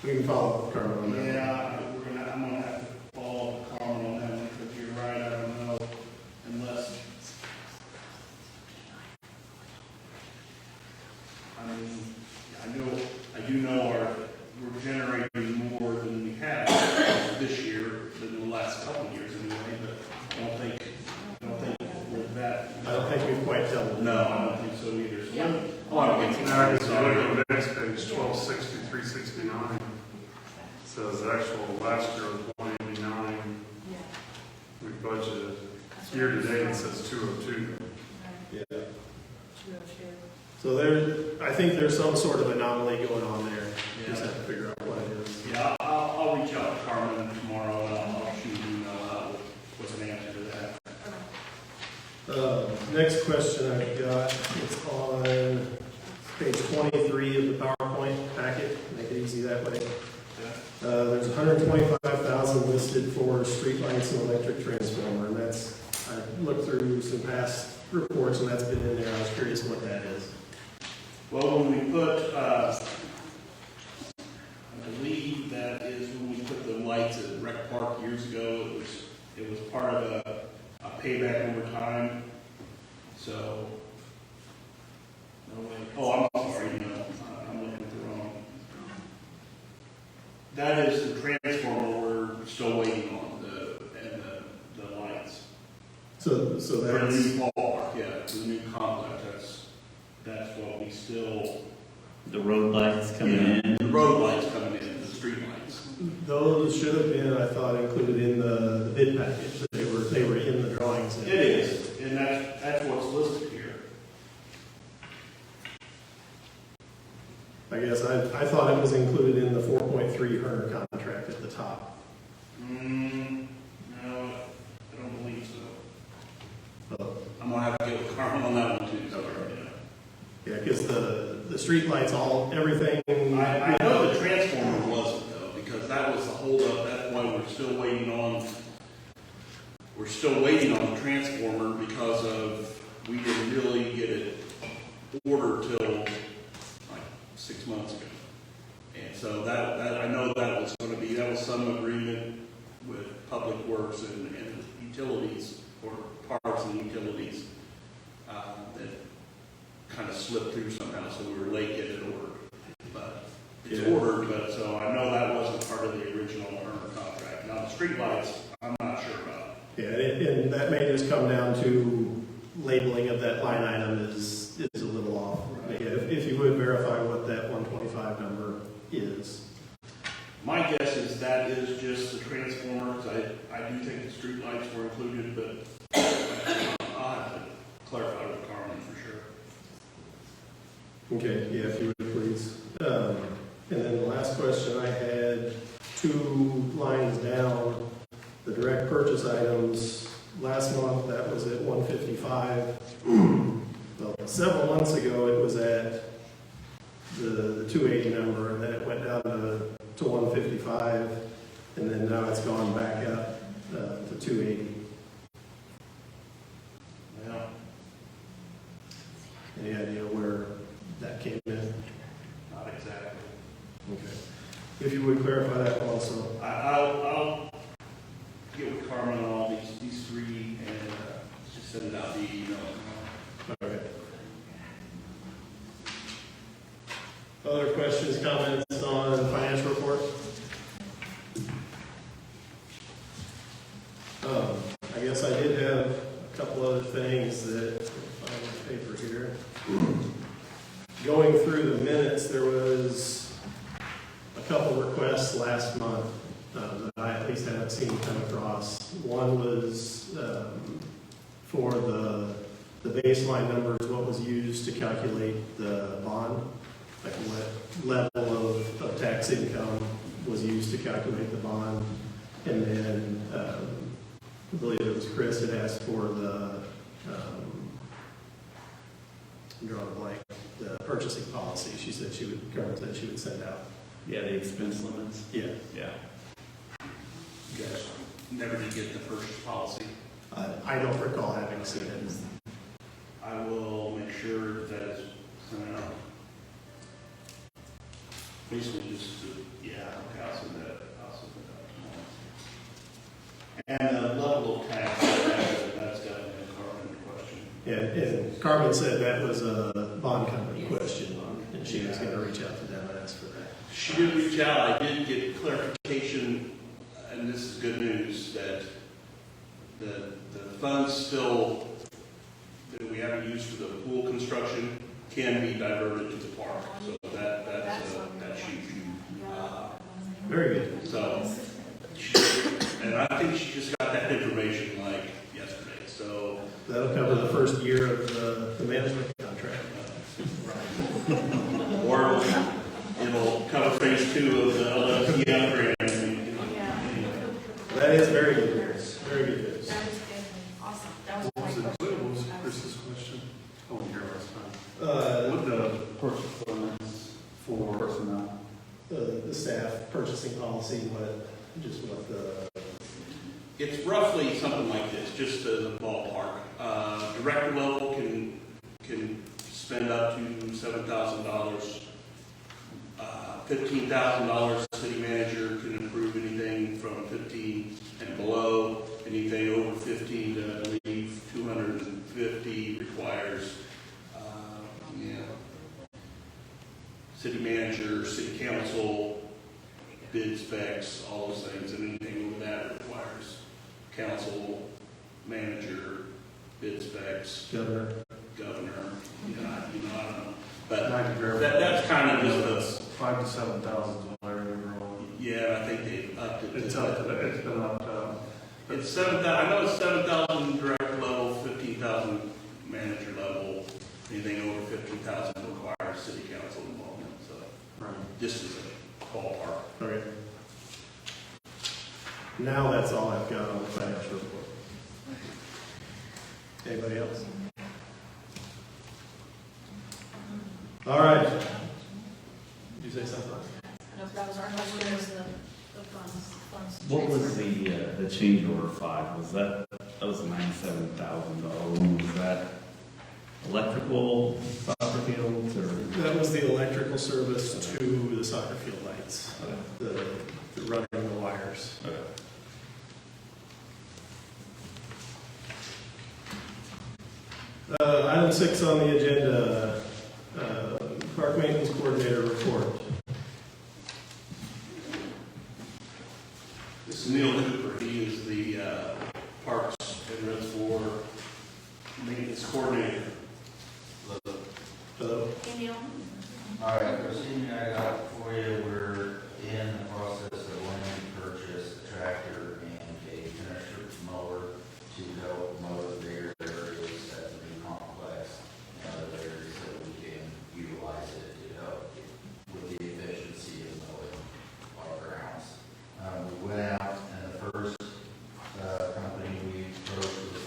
[SPEAKER 3] We can follow up with Carmen on that.
[SPEAKER 4] Yeah, I'm gonna have to follow up with Carmen on that one, because you're right, I don't know, unless. I mean, I do know we're generating more than we have this year, than the last couple of years anyway, but I don't think we're that.
[SPEAKER 3] I don't think we've quite doubled.
[SPEAKER 4] No, I don't think so either. So
[SPEAKER 8] Yeah.
[SPEAKER 9] The next page, 1260,369, says actual last year was 189. We budgeted. Year to date, it says 202.
[SPEAKER 3] Yeah. So I think there's some sort of anomaly going on there. Just have to figure out what it is.
[SPEAKER 4] Yeah, I'll reach out to Carmen tomorrow, and I'll shoot an email out with an answer to that.
[SPEAKER 3] Next question I've got, it's on page 23 of the PowerPoint packet. Make it easy that way. There's 125,000 listed for streetlights and electric transformer, and that's, I looked through some past reports, and that's been in there. I was curious what that is.
[SPEAKER 4] Well, when we put, I believe that is when we put the lights at Rec Park years ago. It was part of a payback over time. So, no way. Oh, I'm sorry, no, I'm looking at the wrong. That is the transformer we're still waiting on, the lights.
[SPEAKER 3] So
[SPEAKER 4] For the
[SPEAKER 3] that's,
[SPEAKER 4] new ballpark, yeah, for the new complex, that's what we still.
[SPEAKER 7] The road lights coming in.
[SPEAKER 4] The road lights coming in, the street lights.
[SPEAKER 3] those should have been, I thought, included in the bid package. They were in the drawings.
[SPEAKER 4] It is, and that's what's listed here.
[SPEAKER 3] I guess I thought it was included in the 4.3 Herner contract at the top.
[SPEAKER 4] No, I don't believe so.
[SPEAKER 3] Oh.
[SPEAKER 4] I'm gonna have to get with Carmen on that one too, so,
[SPEAKER 3] Yeah, because the street lights, everything.
[SPEAKER 4] I know the transformer wasn't though, because that was the holdup, that's why we're still waiting on the transformer because of, we didn't really get it ordered till like 6 months ago. And so that I know that was some agreement with Public Works and utilities, or parts and utilities, that kind of slipped through somehow, so we were late getting it ordered. But it's ordered, but so I know that wasn't part of the original Herner contract. Now, the streetlights, I'm not sure about.
[SPEAKER 3] Yeah, and that may just come down to labeling of that line item is a little off.
[SPEAKER 4] Right.
[SPEAKER 3] Yeah, if you would clarify what that 125 number is?
[SPEAKER 4] My guess is that is just the transformers. I do think the street lights were included, but I'll have to clarify with Carmen for sure.
[SPEAKER 3] Okay, yeah, if you would please. And then the last question I had, 2 lines down, the direct purchase items, last month that was at 155. Well, several months ago it was at the 280 number, and then it went down to 155, and then now it's gone back up to 280.
[SPEAKER 4] Well,
[SPEAKER 3] Any idea where that came in?
[SPEAKER 4] not exactly.
[SPEAKER 3] Okay. If you would clarify that also.
[SPEAKER 4] I'll get with Carmen on all these 3 and just send it out via email.
[SPEAKER 3] Okay. Other questions, comments on the financial report? I guess I did have a couple other things that, find my paper here. Going through the minutes, there was a couple requests last month that I at least haven't seen come across. One was for the baseline numbers, what was used to calculate the bond, like what level of tax income was used to calculate the bond. And then I believe it was Chris that asked for the, I'm drawing a blank, the purchasing policy. She said Carmen said she would send out.
[SPEAKER 7] Yeah, the expense limits.
[SPEAKER 3] Yeah.
[SPEAKER 7] Yeah.
[SPEAKER 4] You guys never did get the purchase policy.
[SPEAKER 3] I don't recall having seen it.
[SPEAKER 4] I will make sure that is sent out. Basically just, okay, I'll send that out tomorrow. And the level of tax, that's definitely a Carmen question.
[SPEAKER 3] Yeah, and Carmen said that was a bond company question, and she was going to reach out to them and ask for that.
[SPEAKER 4] She did reach out. I did get clarification, and this is good news, that the funds still that we haven't used for the pool construction can be diverted to the park. So that's huge.
[SPEAKER 3] Very good.
[SPEAKER 4] So, and I think she just got that information like yesterday. So
[SPEAKER 3] That'll cover the first year of the management contract.
[SPEAKER 4] or it'll cover phase 2 of the LFT upgrade.
[SPEAKER 3] That is very good news. Very good news.
[SPEAKER 8] That is good. Awesome. That was
[SPEAKER 9] What was
[SPEAKER 8] my
[SPEAKER 9] it,
[SPEAKER 8] question.
[SPEAKER 9] what was Chris's question? I wasn't here last time. What the,
[SPEAKER 7] Purchase limits for personnel.
[SPEAKER 3] The staff purchasing policy, what the,
[SPEAKER 4] It's roughly something like this, just as a ballpark. Director level can spend up to $7,000. $15,000. City manager can approve anything from 15 and below. Anything over 15 to, I believe, 250 requires, city manager, city council, bid specs, all those things, and anything over that requires council, manager, bid specs,
[SPEAKER 3] governor.
[SPEAKER 4] governor, I don't know. But
[SPEAKER 9] I can verify.
[SPEAKER 4] that's kind of just the,
[SPEAKER 9] 5,000 to 7,000 is what I remember.
[SPEAKER 4] yeah, I think they've upped it.
[SPEAKER 9] It's up to, it's been up to.
[SPEAKER 4] It's 7,000, I know it's 7,000 director level, 15,000 manager level. Anything over 15,000 requires city council involvement, so
[SPEAKER 9] Right.
[SPEAKER 4] just as a ballpark.
[SPEAKER 3] Okay. Now that's all I've got on the financial report. Anybody else? All right. Did you say something?
[SPEAKER 8] No, that was our question, was the funds.
[SPEAKER 7] What was the change order 5? Was that was $97,000? Was that electrical, soccer fields, or?
[SPEAKER 3] That was the electrical service to the soccer field lights, the running the wires. Item 6 on the agenda, park maintenance coordinator report.
[SPEAKER 4] This is Neil Cooper. He is the Parks and Reservoir maintenance coordinator.
[SPEAKER 3] Hello?
[SPEAKER 8] Hey, Neil.
[SPEAKER 10] All right, first thing I got for you, we're in the process of wanting to purchase a tractor and a finisher mower to help mow the bigger areas at the new complex and other areas that we can utilize it to help with the efficiency of mowing our grounds. We went out and the first company we approached was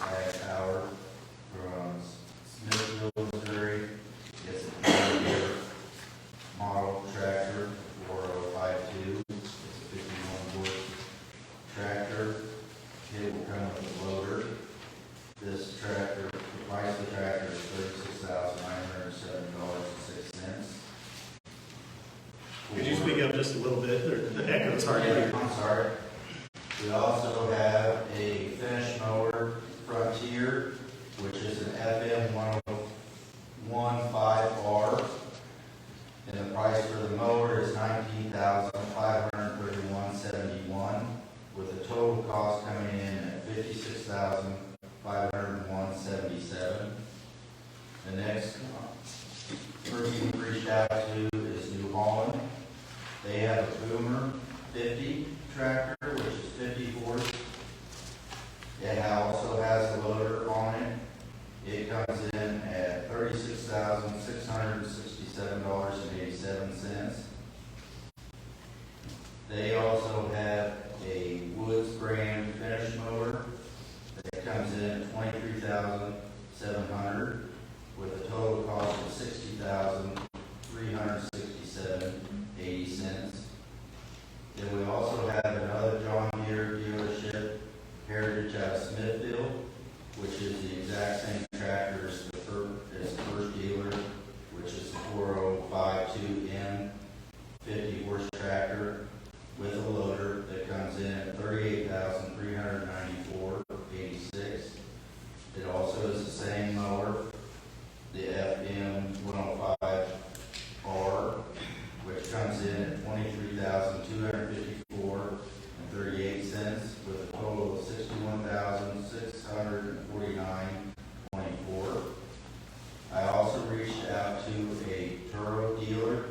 [SPEAKER 10] Tower from Smithville, Missouri. It's a Deere model tractor, 4052. It's a 51 horse tractor. It will come with a loader. This tractor, the price of the tractor is $36,907.06.
[SPEAKER 3] Could you speak up just a little bit? The echo's hard to hear.
[SPEAKER 10] I'm sorry. We also have a finish mower, Frontier, which is an FM 1015R. And the price for the mower is $19,531.71, with the total cost coming in at $56,501.77. The next person we reached out to is New Holland. They have a Boomer 50 tractor, which is 50 horse. It also has a loader on it. It comes in at $36,667.87. They also have a Woods brand finish mower that comes in at $23,700 with a total cost of $60,367.80. Then we also have another John Deere dealership, Heritage out of Smithville, which is the exact same tractor as the first dealer, which is the 4052M 50 horse tractor with a loader that comes in at $38,394.86. It also is the same mower, the FM 105R, which comes in at $23,254.38 with a total of $61,649.24. I also reached out to a Turo dealer,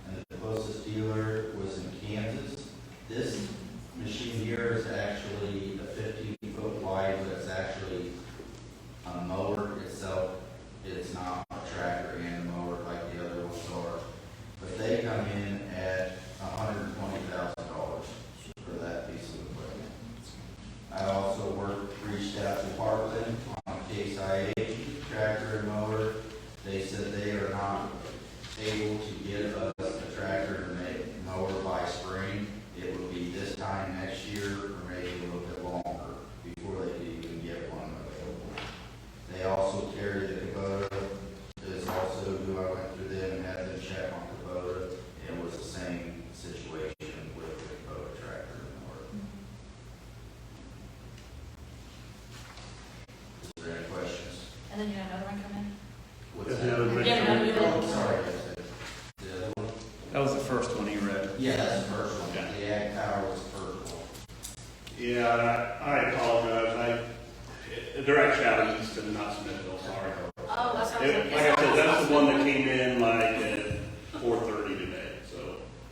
[SPEAKER 10] and the closest dealer was in Kansas. This machine here is actually a 15-foot wide, but it's actually a mower itself. It's not a tractor and a mower like the other ones are. But they come in at $120,000 for that piece of equipment. I also reached out to Parkland on Case IH tractor and mower. They said they are not able to get us a tractor to make mower by spring. It would be this time next year or maybe a little bit longer before they could even get one available. They also carry the Kubota. Is also who I went through them and had them check on Kubota. It was the same situation with the Kubota tractor and mower. Is there any questions?
[SPEAKER 8] And then you had another one come in?
[SPEAKER 10] What's
[SPEAKER 9] Yeah,
[SPEAKER 10] that?
[SPEAKER 8] Yeah, no, you
[SPEAKER 10] Oh,
[SPEAKER 8] did.
[SPEAKER 10] sorry. That's it. The other one?
[SPEAKER 9] That was the first one you read.
[SPEAKER 10] Yeah, that's the first one.
[SPEAKER 9] Okay.
[SPEAKER 10] The Ag Power was the first one.
[SPEAKER 2] Yeah, I apologize. They're actually out of Easton, not Smithville, sorry.
[SPEAKER 8] Oh, that's what I was
[SPEAKER 2] Like I said, that's the one that came in like at 4:30 today, so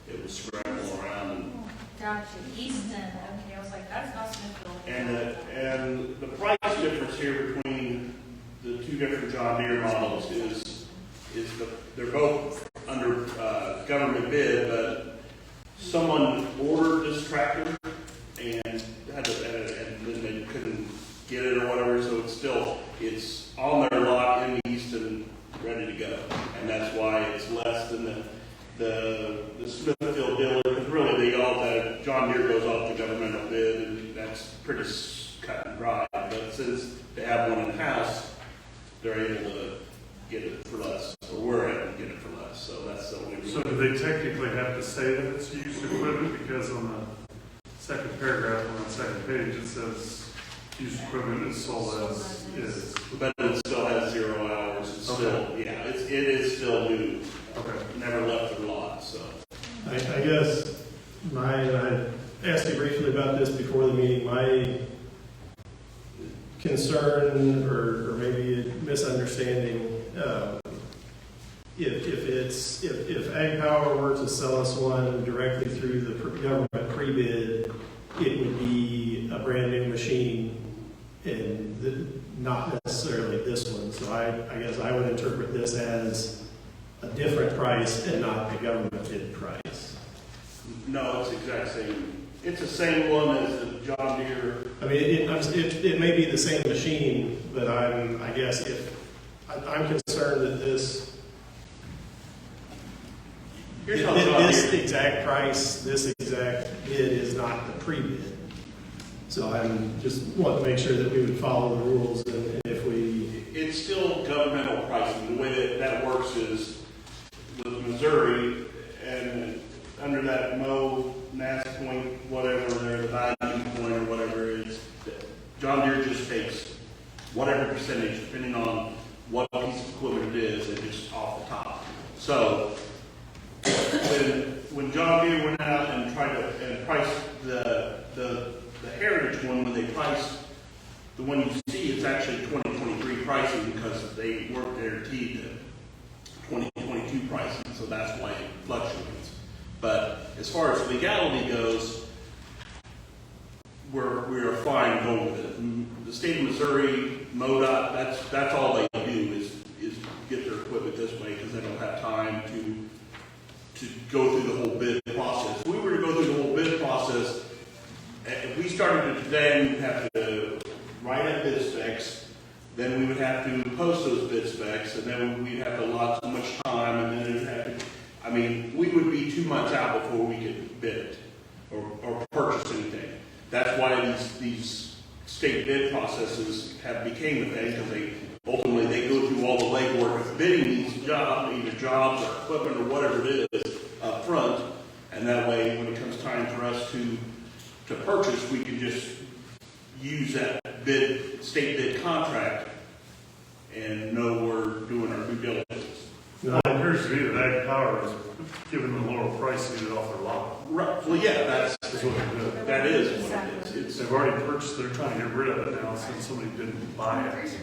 [SPEAKER 2] it was scrambling around.
[SPEAKER 8] Gotcha, Easton, okay, I was like, that's not Smithville.
[SPEAKER 2] And the price difference here between the two different John Deere models is they're both under government bid, but someone ordered this tractor and and then they couldn't get it or whatever, so it's on their lot in Easton, ready to go, and that's why it's less than the Smithfield dealer, because really that John Deere goes off the governmental bid, and that's pretty cut and dry, but since they have one in-house, they're able to get it for less, or we're able to get it for less, so that's the only
[SPEAKER 9] So
[SPEAKER 2] reason.
[SPEAKER 9] do they technically have to say that it's used equipment? Because on the second paragraph on the second page, it says used equipment is sold as is.
[SPEAKER 2] But it still has 0 hours, it's still, yeah, it is still new,
[SPEAKER 9] Okay.
[SPEAKER 2] never left the lot, so.
[SPEAKER 3] I guess I asked you briefly about this before the meeting. My concern or maybe misunderstanding, if it if Ag Power were to sell us one directly through the government pre-bid, it would be a brand new machine and not necessarily this one. So I guess I would interpret this as a different price and not the government bid price.
[SPEAKER 4] No, it's the exact same. It's the same one as the John Deere.
[SPEAKER 3] I mean, it may be the same machine, but I guess if I'm concerned that this exact price, this exact bid is not the pre-bid. So I'm just wanting to make sure that we would follow the rules, and if we...
[SPEAKER 4] It's still governmental pricing. The way that works is with Missouri, and under that NAS point, whatever, the value point or whatever it is, John Deere just takes whatever percentage, depending on what piece of equipment it is, and just off the top. So when John Deere went out and tried to price the Heritage one, when they priced the one you see, it's actually 2023 pricing because they weren't guaranteed the 2022 pricing, so that's why it fluctuates. But as far as legality goes, we are fine going with it. The state of Missouri, MoDOT, that's all they do is get their equipment this way because they don't have time to go through the whole bid process. If we were to go through the whole bid process, if we started it today, we'd have to write up bid specs, then we would have to post those bid specs, and then we'd have to allot so much time, and then it'd have to, I mean, we would be 2 months out before we could bid it or purchase anything. That's why these state bid processes became a thing, because they go through all the legwork of bidding these jobs, either jobs or equipment or whatever it is up front, and that way when it comes time for us to purchase, we can just use that state bid contract and know we're doing our due diligence.
[SPEAKER 9] Well, it appears to me that Ag Power is giving them a lower price to get it off their lot.
[SPEAKER 4] Right. Well, yeah,
[SPEAKER 9] That's what they're doing.
[SPEAKER 4] that is what it is.
[SPEAKER 9] They've already purchased, they're trying to get rid of it now since somebody didn't buy it.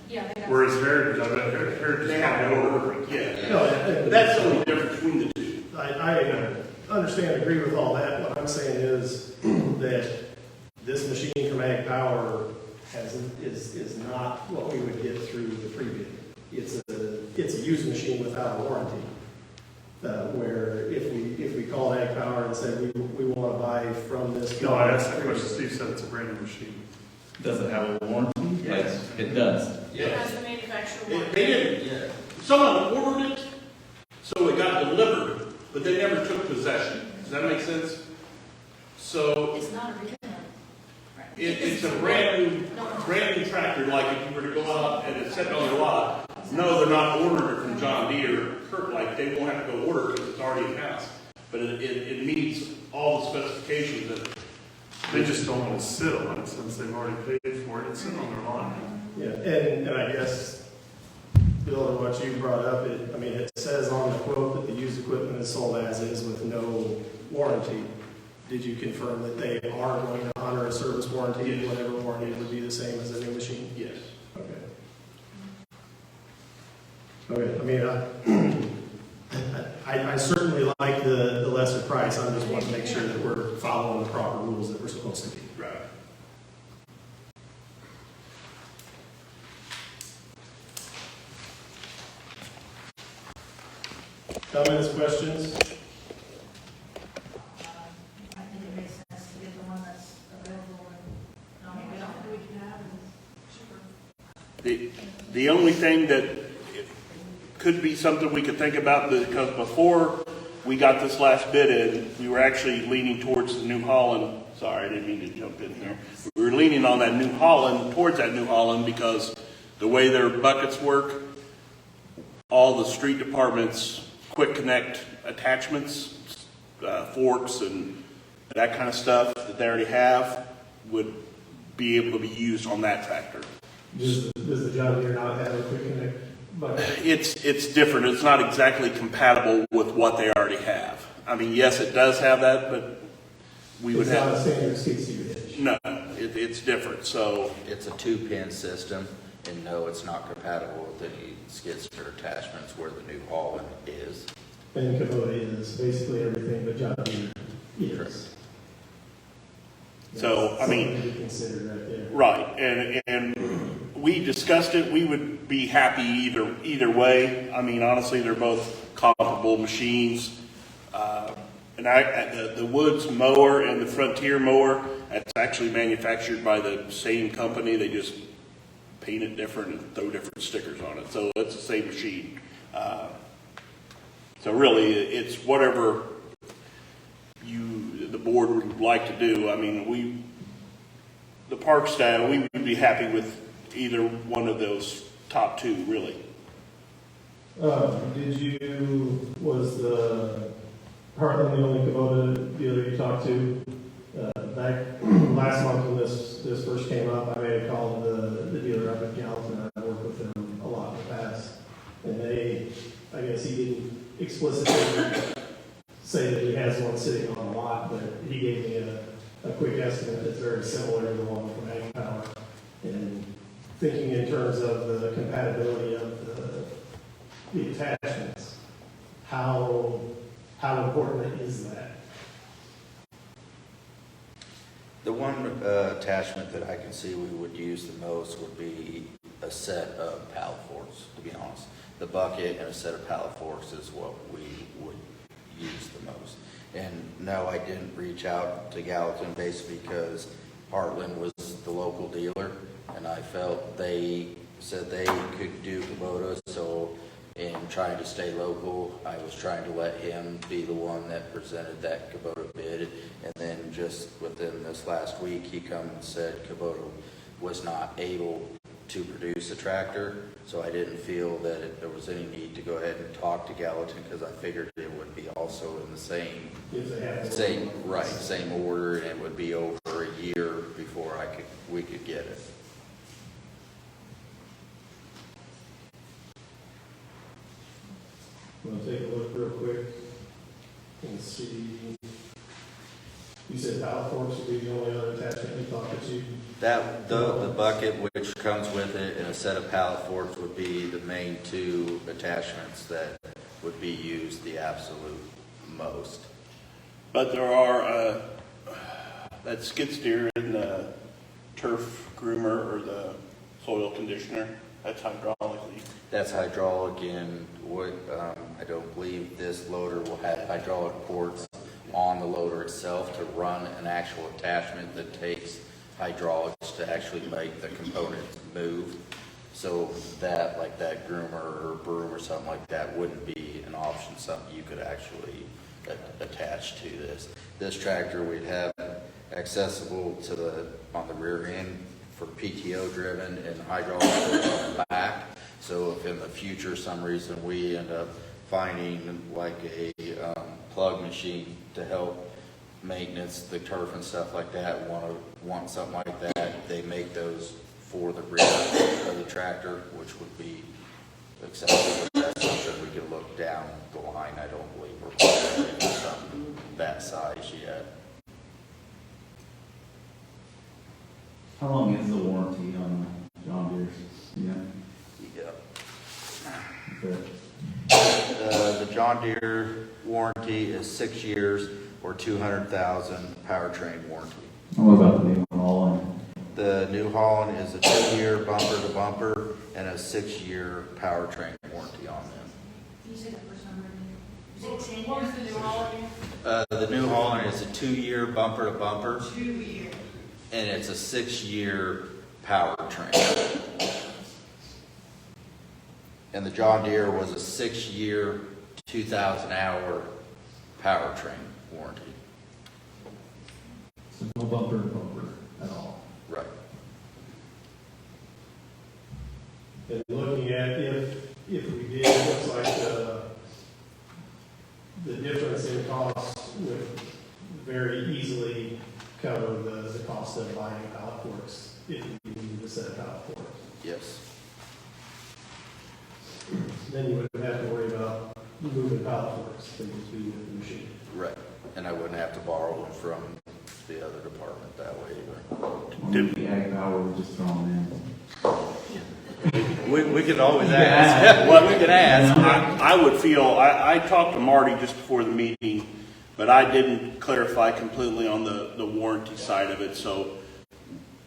[SPEAKER 8] Yeah, they got.
[SPEAKER 9] Whereas Heritage, I bet Heritage
[SPEAKER 4] They have to order it. Yeah.
[SPEAKER 3] No,
[SPEAKER 4] That's the only difference between the two.
[SPEAKER 3] I understand and agree with all that. What I'm saying is that this machine from Ag Power is not what we would get through the pre-bid. It's a used machine without a warranty. Where if we call Ag Power and say we want to buy from this.
[SPEAKER 9] No, I asked that question. Steve said it's a brand new machine.
[SPEAKER 7] Does it have a warranty?
[SPEAKER 4] Yes.
[SPEAKER 7] It does.
[SPEAKER 8] It has the manufacturer warranty.
[SPEAKER 4] They didn't.
[SPEAKER 10] Yeah.
[SPEAKER 4] Someone ordered it, so it got delivered, but they never took possession. Does that make sense? So
[SPEAKER 8] It's not a real.
[SPEAKER 4] it's a brand new tractor. Like if you were to go out and it's sitting on your lot, no, they're not ordering it from John Deere. Like they won't have to go order it because it's already in house. But it meets all the specifications that.
[SPEAKER 9] They just don't want to sit on it since they've already paid for it. It's sitting on their lot.
[SPEAKER 3] Yeah, and I guess, Bill, to what you brought up, it says on the quote that the used equipment is sold as is with no warranty. Did you confirm that they are going to honor a service warranty, and whatever warranty would be the same as a new machine?
[SPEAKER 4] Yes.
[SPEAKER 3] Okay. I certainly like the lesser price. I just want to make sure that we're following the proper rules that we're supposed to be.
[SPEAKER 4] Right.
[SPEAKER 3] Comments, questions?
[SPEAKER 8] I think it makes sense to get the one that's available and, we don't, we can have and cheaper.
[SPEAKER 4] The only thing that could be something we could think about, because before we got this last bid in, we were actually leaning towards the New Holland. Sorry, I didn't mean to jump in here. We were leaning on that New Holland, towards that New Holland, because the way their buckets work, all the street departments, quick connect attachments, forks and that kind of stuff that they already have would be able to be used on that tractor.
[SPEAKER 3] Does the John Deere not have a quick connect button?
[SPEAKER 4] It's different. It's not exactly compatible with what they already have. I mean, yes, it does have that, but we would
[SPEAKER 3] It's not a
[SPEAKER 4] have.
[SPEAKER 3] standard 6U hitch.
[SPEAKER 4] No, it's different. So
[SPEAKER 10] It's a 2-pin system, And no, it's not compatible with any skid steer attachments where the New Holland is.
[SPEAKER 3] And Kubota is basically everything but John Deere is.
[SPEAKER 2] So, I mean-
[SPEAKER 3] Something to be considered right there.
[SPEAKER 2] Right, and we discussed it, we would be happy either way. I mean, honestly, they're both comparable machines. And the Woods mower and the Frontier mower, that's actually manufactured by the same company, they just paint it different and throw different stickers on it, so it's the same machine. So really, it's whatever the board would like to do. I mean, the park staff, we would be happy with either one of those top two, really.
[SPEAKER 3] Was the Heartland the only Kubota dealer you talked to? Back last month when this first came up, I made a call to the dealer up in Gallatin. I worked with them a lot in the past. And I guess he didn't explicitly say that he has one sitting on a lot, but he gave me a quick estimate that's very similar to the one from Ag Power. And thinking in terms of the compatibility of the attachments, how important is that?
[SPEAKER 10] The one attachment that I can see we would use the most would be a set of pallet forks, to be honest. The bucket and a set of pallet forks is what we would use the most. And no, I didn't reach out to Gallatin basically because Heartland was the local dealer, and I felt they said they could do Kubota, so in trying to stay local, I was trying to let him be the one that presented that Kubota bid. And then just within this last week, he come and said Kubota was not able to produce a tractor. So I didn't feel that there was any need to go ahead and talk to Gallatin because I figured it would be also in the same order, and it would be over a year before we could get it.
[SPEAKER 3] Want to take a look real quick and see? You said pallet forks would be the only other attachment you thought that you?
[SPEAKER 10] The bucket which comes with it and a set of pallet forks would be the main two attachments that would be used the absolute most.
[SPEAKER 2] But there are, that skid steer and the turf groomer or the soil conditioner, that's hydraulically.
[SPEAKER 10] That's hydraulic, and I don't believe this loader will have hydraulic ports on the loader itself to run an actual attachment that takes hydraulics to actually make the component move. So that, like that groomer or broom or something like that, wouldn't be an option, something you could actually attach to this. This tractor we'd have accessible on the rear end for PTO driven and hydraulic on the back. So if in the future some reason we end up finding like a plug machine to help maintenance the turf and stuff like that, want something like that, they make those for the rear of the tractor, which would be acceptable. That's something we could look down the line. I don't believe we're planning something that size yet.
[SPEAKER 7] How long is the warranty on the John Deere's?
[SPEAKER 10] The John Deere warranty is 6 years or 200,000 powertrain warranty.
[SPEAKER 7] What about the New Holland?
[SPEAKER 10] The New Holland is a 2-year bumper to bumper and a 6-year powertrain warranty on them.
[SPEAKER 8] Can you say that first number again? Is it 10 years? The New Holland?
[SPEAKER 10] The New Holland is a 2-year bumper to bumper.
[SPEAKER 8] 2 years.
[SPEAKER 10] And it's a 6-year powertrain. And the John Deere was a 6-year, 2,000-hour powertrain warranty.
[SPEAKER 3] So no bumper to bumper at all.
[SPEAKER 10] Right.
[SPEAKER 3] And looking at if we did, it looks like the difference in cost would very easily cover the cost of buying pallet forks if you needed a set of pallet forks.
[SPEAKER 10] Yes.
[SPEAKER 3] Then you wouldn't have to worry about moving pallet forks, they would be with the machine.
[SPEAKER 10] Right. And I wouldn't have to borrow them from the other department that way either.
[SPEAKER 7] The Ag Power was just thrown in.
[SPEAKER 10] We could always ask.
[SPEAKER 4] Well, we could ask. I would feel, I talked to Marty just before the meeting, but I didn't clarify completely on the warranty side of it, so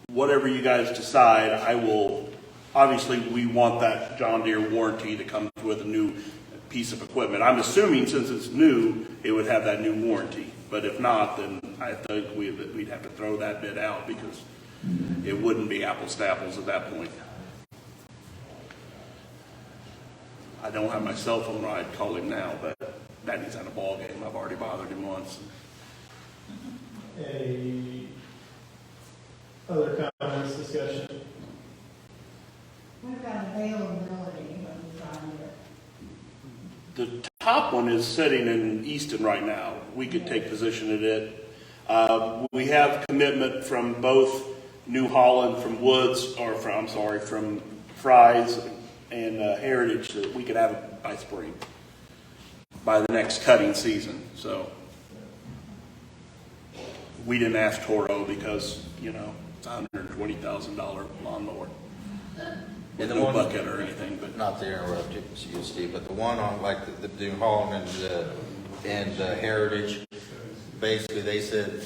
[SPEAKER 4] whatever you guys decide, I will, obviously, we want that John Deere warranty to come with a new piece of equipment. I'm assuming since it's new, it would have that new warranty, but if not, then I think we'd have to throw that bit out because it wouldn't be apples to apples at that point. I don't have my cell phone, or I'd call him now, but that he's at a ball game. I've already bothered him once.
[SPEAKER 3] Any other comments, discussion?
[SPEAKER 8] What about availability of the John Deere?
[SPEAKER 4] The top one is sitting in Easton right now. We could take position at it. We have commitment from both New Holland, from Woods, or from Fry's and Heritage that we could have it by spring, by the next cutting season. So we didn't ask Toro because, you know, it's a $120,000 lawnmower.
[SPEAKER 10] And the
[SPEAKER 4] No
[SPEAKER 10] one,
[SPEAKER 4] bucket or anything, but
[SPEAKER 10] not to interrupt you, Steve, but the one on like the New Holland and the Heritage, basically they said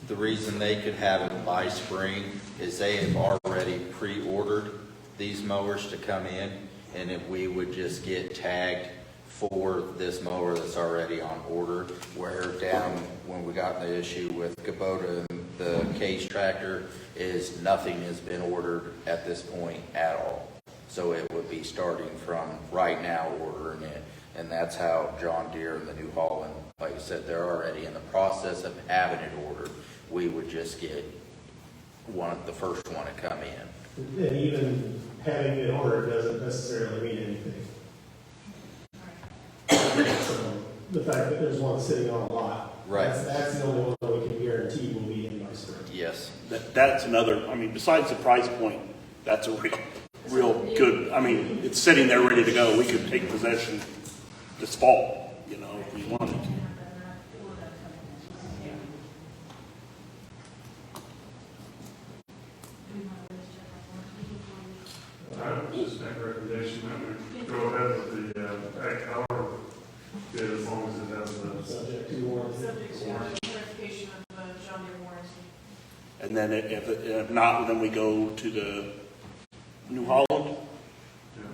[SPEAKER 10] the reason they could have it by spring is they have already pre-ordered these mowers to come in, and if we would just get tagged for this mower that's already on order, where down when we got the issue with Kubota and the Case tractor is nothing has been ordered at this point at all. So it would be starting from right now ordering it, and that's how John Deere and the New Holland, like I said, they're already in the process of having it ordered. We would just get the first one to come in.
[SPEAKER 3] And even having it ordered doesn't necessarily mean anything. So the fact that there's one sitting on a lot,
[SPEAKER 10] Right.
[SPEAKER 3] that's the only one we can guarantee will be in by spring.
[SPEAKER 10] Yes.
[SPEAKER 4] that's another, I mean, besides the price point, that's a real good, I mean, it's sitting there ready to go. We could take possession this fall, you know, if we wanted to.
[SPEAKER 9] I would just make a recommendation that we go ahead with the ag power bid as long as it has the.
[SPEAKER 3] Subject to warranty.
[SPEAKER 8] Subject to clarification of the John Deere warranty.
[SPEAKER 4] And then if not, then we go to the New Holland.
[SPEAKER 8] And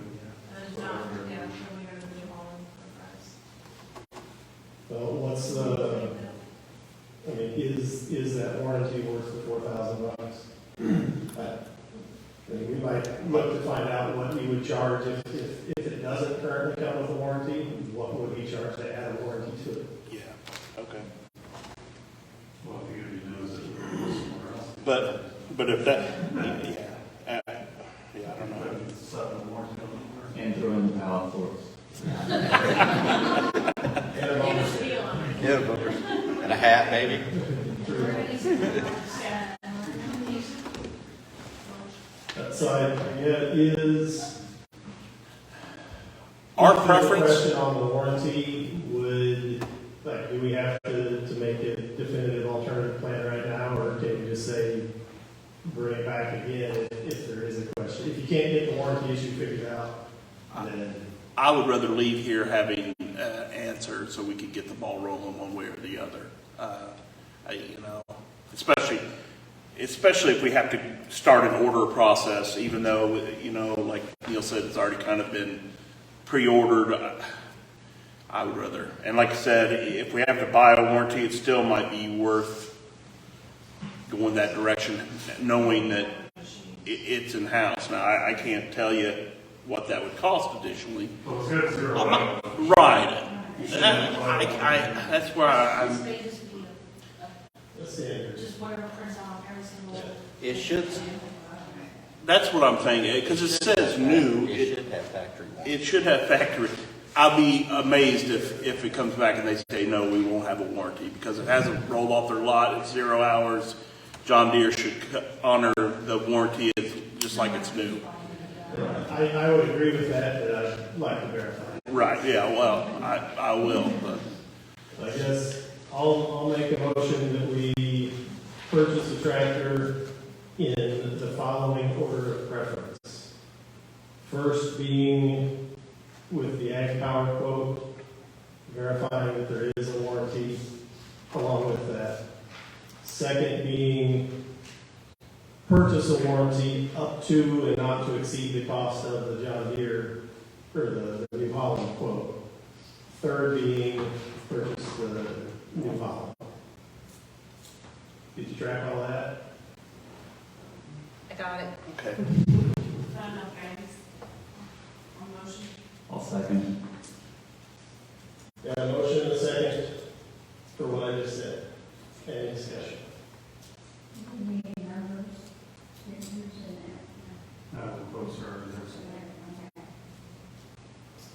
[SPEAKER 8] not, yeah, then we go to the New Holland for price.
[SPEAKER 3] Well, what's the, I mean, is that warranty worth the $4,000? I mean, we might look to find out what we would charge if it doesn't currently come with a warranty. What would we charge to add a warranty to it?
[SPEAKER 4] Yeah, okay.
[SPEAKER 9] Well, I think if he knows it, somewhere else.
[SPEAKER 4] But if that, yeah, I don't know.
[SPEAKER 9] Something more to it.
[SPEAKER 7] And throw in the power source.
[SPEAKER 3] And a bonus.
[SPEAKER 10] Yeah, and a hat maybe.
[SPEAKER 3] So is
[SPEAKER 4] Our
[SPEAKER 3] the
[SPEAKER 4] preference,
[SPEAKER 3] question on the warranty would, like, do we have to make a definitive alternative plan right now, or can we just say, bring it back again if there is a question? If you can't get the warranty issue figured out, then.
[SPEAKER 4] I would rather leave here having answers so we could get the ball rolling one way or the other. You know, especially if we have to start an order process, even though, you know, like Neil said, it's already kind of been pre-ordered. I would rather, and like I said, if we have to buy a warranty, it still might be worth going that direction, knowing that it's in-house. Now, I can't tell you what that would cost additionally.
[SPEAKER 9] Well, it's got 0 miles.
[SPEAKER 4] Right. That's where I'm.
[SPEAKER 8] Just whatever prints out every single.
[SPEAKER 10] It should.
[SPEAKER 4] That's what I'm thinking, because it says new.
[SPEAKER 10] It should have factory.
[SPEAKER 4] It should have factory. I'll be amazed if it comes back and they say, no, we won't have a warranty, because it hasn't rolled off their lot. It's 0 hours. John Deere should honor the warranty just like it's new.
[SPEAKER 3] I would agree with that, but I'd like to verify.
[SPEAKER 4] Right, yeah, well, I will, but.
[SPEAKER 3] I guess I'll make a motion that we purchase a tractor in the following order of preference. First being with the Ag Power quote, verifying that there is a warranty along with that. Second being purchase a warranty up to and not to exceed the cost of the John Deere or the New Holland quote. Third being purchase the New Holland. Did you track all that?
[SPEAKER 8] I got it.
[SPEAKER 4] Okay.
[SPEAKER 8] Not enough, guys. On motion.
[SPEAKER 7] I'll second.
[SPEAKER 3] Got a motion and a second for what I just said. Any discussion?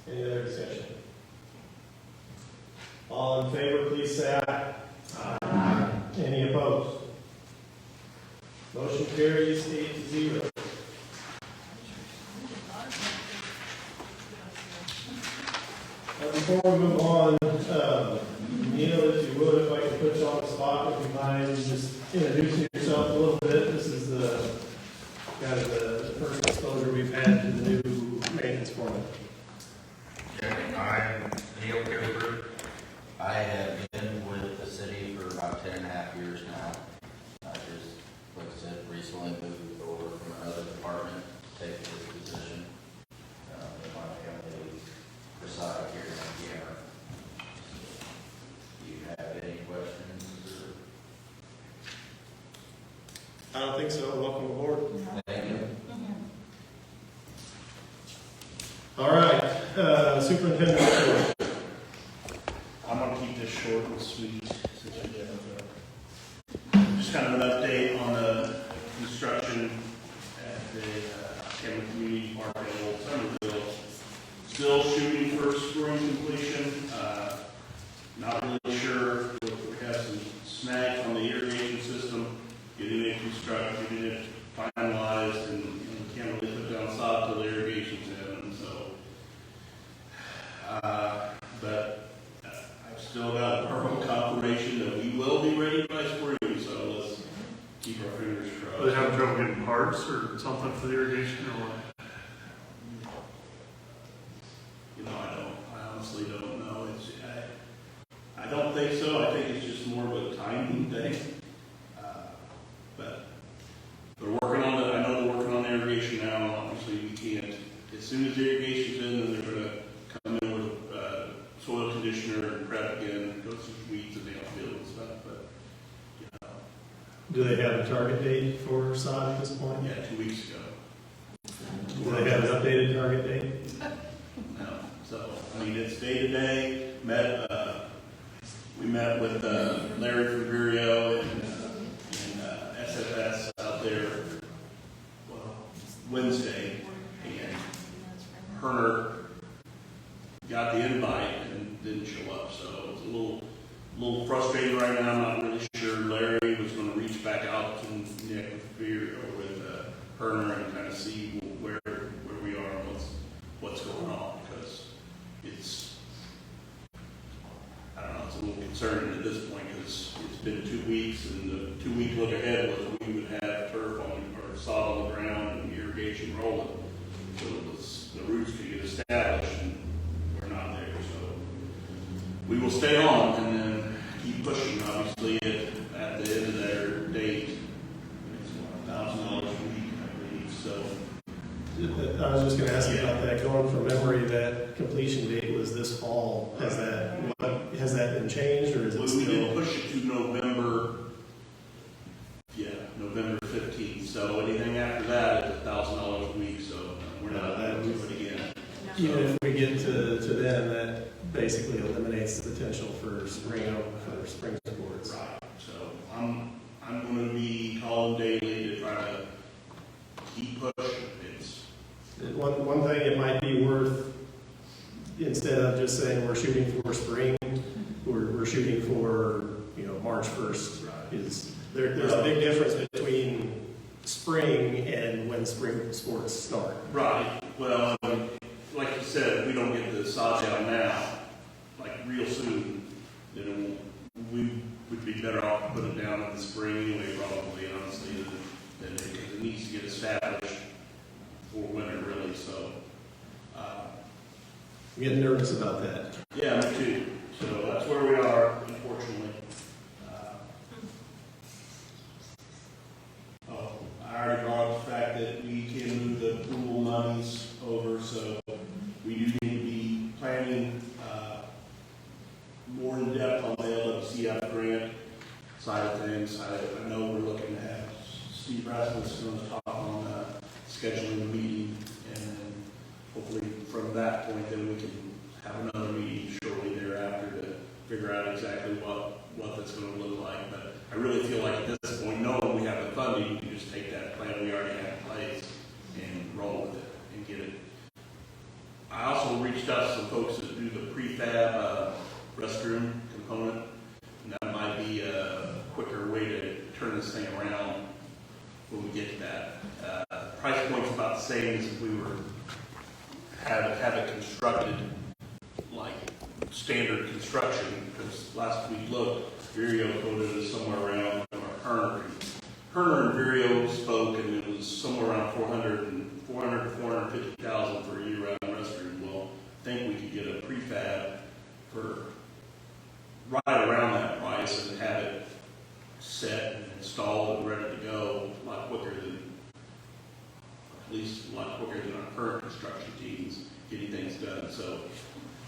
[SPEAKER 3] Any other discussion? All in favor, please say aye. Aye. Any opposed? Motion carries 8-0. Before we move on, Neil, if you would, if I could put you on the spot, would you mind just introducing yourself a little bit? This is the kind of the first exposure we've had to the new maintenance foreman.
[SPEAKER 10] I'm Neil Cooper. I have been with the city for about 10.5 years now. I just, like I said, recently moved over from another department to take this position. In my family reside here in Indiana. Do you have any questions?
[SPEAKER 3] I don't think so. Welcome aboard.
[SPEAKER 10] Thank you.
[SPEAKER 3] All right, superintendent report.
[SPEAKER 2] I'm gonna keep this short and sweet, since we have, just kind of an update on the construction at the Cameron Community Park in Old Somerville. Still shooting for spring completion, not really sure, we have some snags on the irrigation system, getting it constructed, getting it finalized, and can't really put down sod till the irrigation's in, so. But I've still got verbal confirmation that we will be ready by spring, so let's keep our fingers
[SPEAKER 9] Are
[SPEAKER 2] crossed.
[SPEAKER 9] they having trouble getting parts or something for the irrigation or what?
[SPEAKER 2] You know, I honestly don't know. I don't think so. I think it's just more of a timing thing. But they're working on I know they're working on the irrigation now. Obviously, we can't, as soon as the irrigation's in, then they're gonna come in with soil conditioner and prep again, go through weeds and the outfield and stuff, but, you know,
[SPEAKER 3] Do they have a target date for sod at this point?
[SPEAKER 2] yeah, 2 weeks ago.
[SPEAKER 3] Do they have an updated target date?
[SPEAKER 2] No. So, I mean, it's day to day. We met with Larry from Virio and SFS out there, well, Wednesday, and Herner got the invite and didn't show up, so it's a little frustrating right now. I'm not really sure. Larry was going to reach back out to Nick with Herner and kind of see where we are and what's going on, because it's, I don't know, it's a little concerning at this point because it's been 2 weeks, and the 2 week look ahead was we would have turf on or sod on the ground and irrigation rolling, so the roots could get established, and we're not there. So we will stay on and then keep pushing. Obviously, at the end of their date, it's $1,000 a week, I believe. So
[SPEAKER 3] I was just going to ask you about that. Going from memory, that completion date was this fall. Has that been changed, or is it
[SPEAKER 2] we did
[SPEAKER 3] still?
[SPEAKER 2] push it to November 15th. So anything after that is $1,000 a week. So we're not going to do it again.
[SPEAKER 3] Even if we get to then, that basically eliminates the potential for spring sports.
[SPEAKER 2] Right. So I'm going to be calling daily to try to keep pushing.
[SPEAKER 3] One thing it might be worth, instead of just saying we're shooting for spring, we're shooting for March 1st. Is there's a big difference between spring and when spring sports start.
[SPEAKER 2] Right. Well, like you said, if we don't get the sod down now, like real soon, then we would be better off to put it down in the spring anyway, probably, honestly, than because it needs to get established for winter, really. So
[SPEAKER 3] getting nervous about that.
[SPEAKER 4] Yeah, me too. So that's where we are, unfortunately. I already brought up the fact that we can move the pool monies over, so we do need to be planning more in depth on the LWCF grant side of things. I know we're looking to have Steve Rasmus going to talk on scheduling a meeting, and then hopefully from that point, then we can have another meeting shortly thereafter to figure out exactly what that's going to look like. But I really feel like at this point, knowing we have the funding, we can just take that plan we already have in place and roll with it and get it. I also reached out to some folks that do the prefab restroom component, and that might be a quicker way to turn this thing around when we get to that. Price point's about the same as if we were have it constructed like standard construction, because last we looked, Vireo quoted us somewhere around, or Herner and Vireo spoke, and it was somewhere around 400 to 450,000 for a year-round restroom. Well, I think we could get a prefab for right around that price and have it set and installed and ready to go a lot quicker than, at least a lot quicker than our current construction teams getting things done. So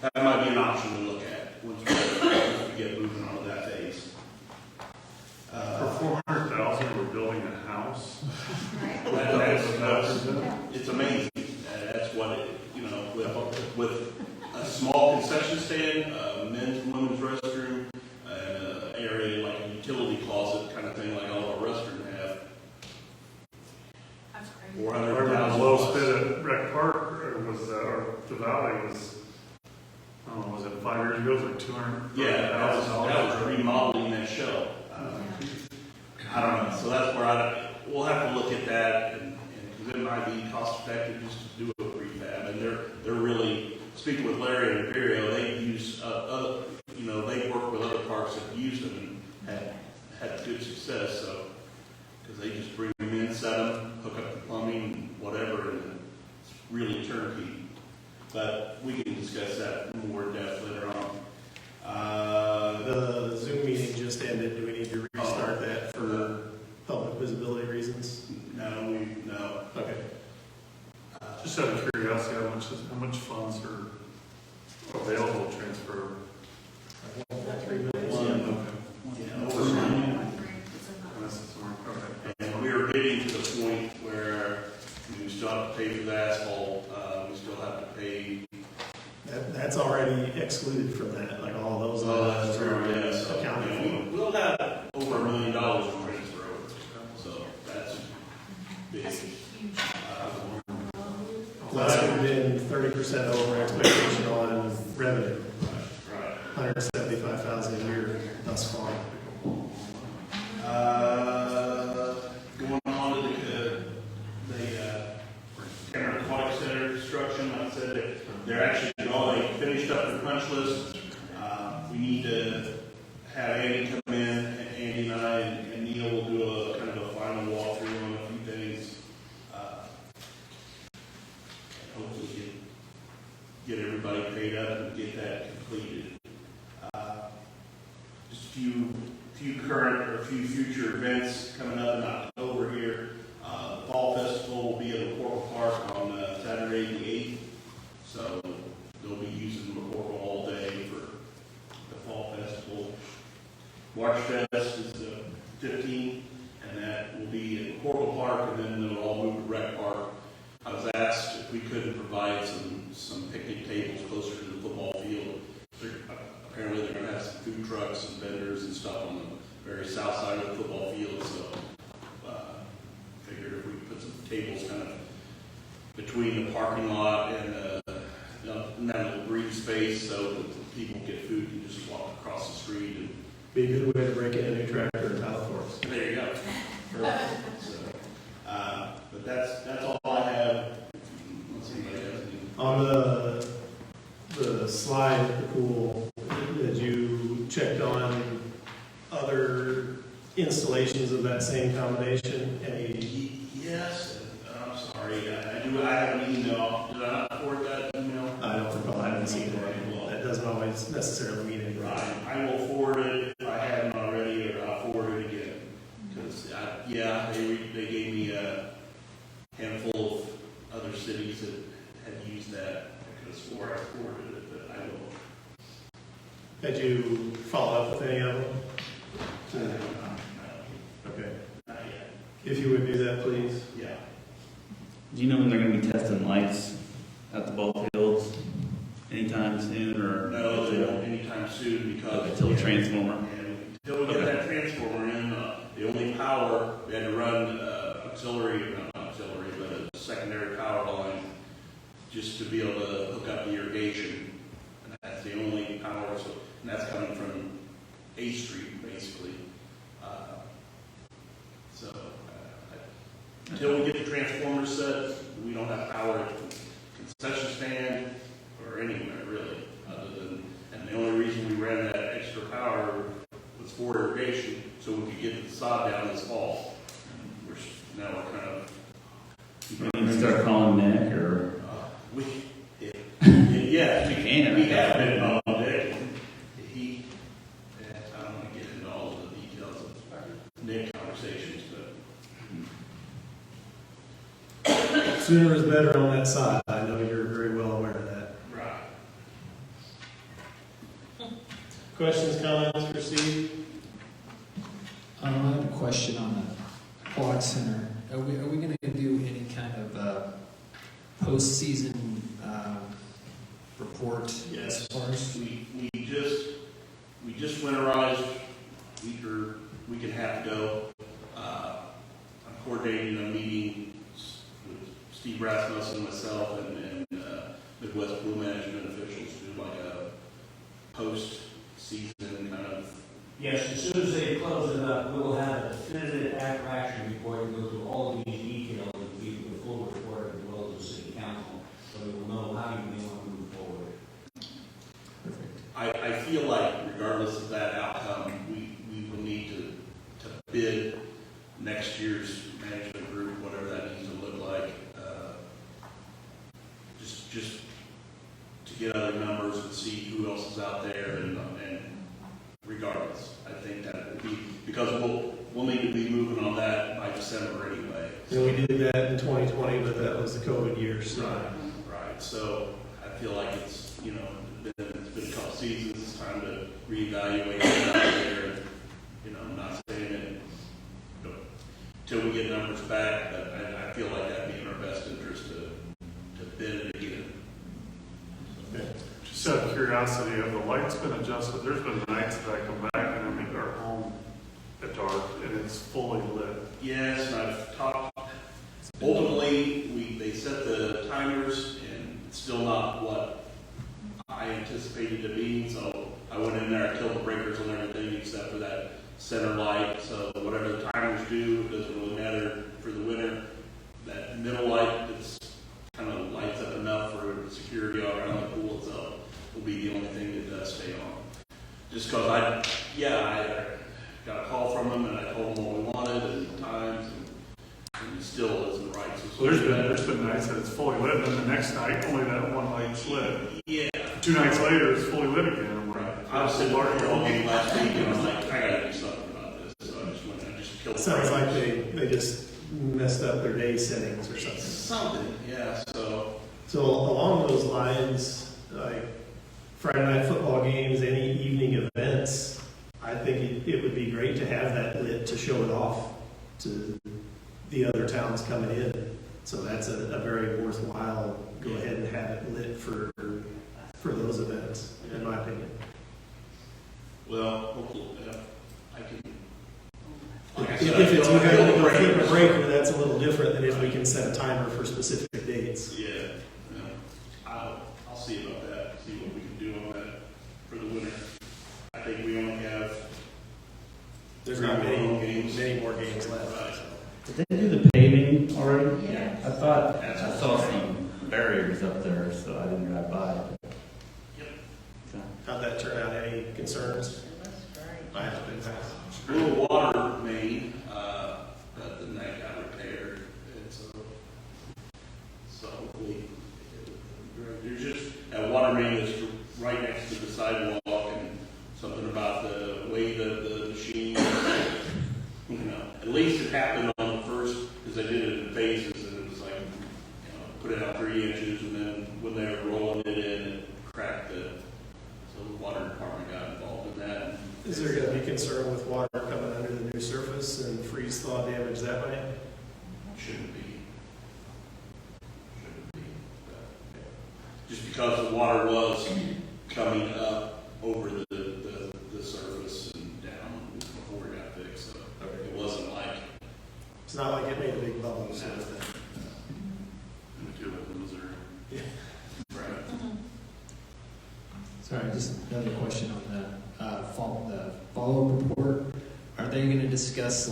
[SPEAKER 4] that might be an option to look at once we get moving on to that phase.
[SPEAKER 9] For 400,000, we're building a house.
[SPEAKER 4] It's amazing. That's what it, with a small concession stand, men's and women's restroom, an area like a utility closet kind of thing, like all our restrooms have.
[SPEAKER 8] That's crazy.
[SPEAKER 4] 400,000.
[SPEAKER 9] The lowest bid at Rec Park, or was or the Valley was, I don't know, was it 5 years ago? It was like 200.
[SPEAKER 4] Yeah, that was remodeling that shell. I don't know. So that's where we'll have to look at that, and because it might be cost effective just to do a prefab. And they're really, speaking with Larry and Vireo, they use they work with other parks that have used them and had good success. So because they just bring them in, set them, hook up the plumbing, and whatever, and it's really turnkey. But we can discuss that more in depth later on.
[SPEAKER 3] The Zoom meeting just ended. Do we need to restart that for public visibility reasons?
[SPEAKER 4] No.
[SPEAKER 3] Okay.
[SPEAKER 9] Just out of curiosity, how much funds are available to transfer?
[SPEAKER 3] 3 million.
[SPEAKER 4] Over $1 million.
[SPEAKER 9] Okay.
[SPEAKER 4] And we are getting to the point where we still have to pay for the asphalt. We still have to pay.
[SPEAKER 3] That's already excluded from that, like all those
[SPEAKER 4] That's
[SPEAKER 3] items are
[SPEAKER 4] right.
[SPEAKER 3] already
[SPEAKER 4] So,
[SPEAKER 3] accounted
[SPEAKER 4] we'll have over $1 million to transfer over. So that's big.
[SPEAKER 8] That's a huge.
[SPEAKER 3] for. Last we've been 30% over expectation on revenue,
[SPEAKER 4] Right.
[SPEAKER 3] 175,000 a year thus far.
[SPEAKER 4] Going on to the Cameron Aquatic Center construction, like I said, they're actually they finished up their punch list. We need to have Andy come in, and Andy and I and Neil will do a kind of a final walkthrough on a few things. Hopefully get everybody paid up and get that completed. Just a few current or a few future events coming up in October here. The Fall Festival will be at McCorkle Park on Saturday the 8th. So they'll be using McCorkle all day for the Fall Festival. March Fest is the 15th, and that will be at McCorkle Park, and then it'll all move to Rec Park. I was asked if we couldn't provide some picnic tables closer to the football field. Apparently they're going to have some food trucks and vendors and stuff on the very south side of the football field, so figured if we could put some tables kind of between the parking lot and that little green space, so that people get food and just walk across the street. And
[SPEAKER 3] Be a good way to break in a new tractor and power force.
[SPEAKER 4] there you go. Perfect. So, but that's all I have. Unless anybody has any.
[SPEAKER 3] On the slide at the pool, that you checked on other installations of that same combination?
[SPEAKER 4] Yes, I'm sorry. I have an email. Did I not forward that email?
[SPEAKER 3] I don't recall, I haven't seen it.
[SPEAKER 4] cities that had used that. I could have swore I forwarded it, but I don't.
[SPEAKER 3] Had you follow up with any of them?
[SPEAKER 4] No,
[SPEAKER 3] Okay.
[SPEAKER 4] not yet.
[SPEAKER 3] If you would do that, please.
[SPEAKER 4] Yeah.
[SPEAKER 7] Do you know when they're gonna be testing lights at the ball fields anytime soon, or?
[SPEAKER 4] No, they don't anytime soon because.
[SPEAKER 7] Until the transformer?
[SPEAKER 4] And until we get that transformer in, the only power, we had to run auxiliary, not auxiliary, but a secondary power line just to be able to hook up the irrigation. And that's the only power, so, and that's coming from A Street, basically. Until we get the transformer set, we don't have power at the concession stand or anywhere really, other than, and the only reason we ran that extra power was for irrigation, so we could get the sod down this fall. And now we're kind of.
[SPEAKER 7] You need to start calling Nick, or?
[SPEAKER 4] Yeah,
[SPEAKER 7] You can.
[SPEAKER 4] We have been on Nick. I don't want to get into all of the details of Nick conversations, but.
[SPEAKER 3] Sooner is better on that side. I know you're very well aware of that.
[SPEAKER 4] Right.
[SPEAKER 3] Questions, comments for Steve?
[SPEAKER 6] I have a question on the Quad Center. Are we going to do any kind of postseason report?
[SPEAKER 4] Yes.
[SPEAKER 6] As far as
[SPEAKER 4] We just winterized week and a half ago. I'm coordinating a meeting with Steve Rasmussen, myself, and Midwest Blue Management officials to do like a post-season kind of.
[SPEAKER 11] Yes, as soon as they close it up, we will have a definitive after action report and go through all of these details and give you the full report as well as the city council, so we will know how you may want to move forward.
[SPEAKER 6] perfect.
[SPEAKER 4] I feel like regardless of that outcome, we will need to bid next year's management group, whatever that needs to look like. Just to get other numbers and see who else is out there, and regardless, I think that will be, because we'll need to be moving on that by December anyway.
[SPEAKER 3] And we did that in 2020, but that was the COVID year, so.
[SPEAKER 4] Right. So I feel like it's been a couple seasons. It's time to reevaluate what's out there. I'm not saying it until we get numbers back, but I feel like that'd be in our best interest to bid it again.
[SPEAKER 3] Okay.
[SPEAKER 9] Just out of curiosity, have the lights been adjusted? There's been nights that I come back and I'm in our home at dark and it's fully lit.
[SPEAKER 4] Yes, and I've talked. Ultimately, they set the timers, and it's still not what I anticipated to be. So I went in there, I killed the breakers on everything except for that center light. So whatever the timers do, it doesn't really matter for the winter. That middle light that's kind of lights up enough for security all around the pool itself will be the only thing that does stay on. Just because I got a call from them and I told them what we wanted and the times, and it still isn't right.
[SPEAKER 9] So there's been nights that it's fully lit, and then the next night, only that one light's lit.
[SPEAKER 4] Yeah.
[SPEAKER 9] 2 nights later, it's fully lit again. I'm like,
[SPEAKER 4] Right. I was sitting there all game last week and I was like, I gotta do something about this. So I just killed the
[SPEAKER 3] Sounds like
[SPEAKER 4] breakers.
[SPEAKER 3] they just messed up their day settings or something.
[SPEAKER 4] Something, yeah, so.
[SPEAKER 3] So along those lines, like Friday night football games, any evening events, I think it would be great to have that lit to show it off to the other towns coming in. So that's a very worthwhile, go ahead and have it lit for those events, in my opinion.
[SPEAKER 4] Well, hopefully, I can. Like I
[SPEAKER 3] If
[SPEAKER 4] said,
[SPEAKER 3] it's
[SPEAKER 4] I
[SPEAKER 3] we have
[SPEAKER 4] killed
[SPEAKER 3] to
[SPEAKER 4] the
[SPEAKER 3] go flip a
[SPEAKER 4] breakers.
[SPEAKER 3] breaker, that's a little different than if we can set a timer for specific dates.
[SPEAKER 4] Yeah, I'll see about that, see what we can do on that for the winter. I think we only have.
[SPEAKER 3] There's
[SPEAKER 4] three
[SPEAKER 3] not
[SPEAKER 4] more
[SPEAKER 3] many
[SPEAKER 4] games.
[SPEAKER 3] more games left.
[SPEAKER 4] Right.
[SPEAKER 7] Did they do the paving already?
[SPEAKER 5] Yeah.
[SPEAKER 7] I thought, I saw some barriers up there, so I didn't drive by.
[SPEAKER 4] Yep.
[SPEAKER 7] So,
[SPEAKER 3] How'd that turn out? Any concerns? I haven't been past.
[SPEAKER 4] Little water main, but then that got repaired, and so hopefully, there's just that water main that's right next to the sidewalk, and something about the way the machine, at least it happened on the first, because I did it in phases, and it was like, put it out 3 inches, and then when they were rolling it in, it cracked it. So the water department got involved in that.
[SPEAKER 3] Is there gonna be concern with water coming under the new surface and freeze thaw damage that way?
[SPEAKER 4] Shouldn't be. Just because the water was coming up over the surface and down before it got fixed, so it wasn't like
[SPEAKER 3] It's not like it made a big bubble, sort of thing.
[SPEAKER 9] We do it in Missouri.
[SPEAKER 4] right.
[SPEAKER 12] Sorry, just another question on the follow-up report. Are they going to discuss,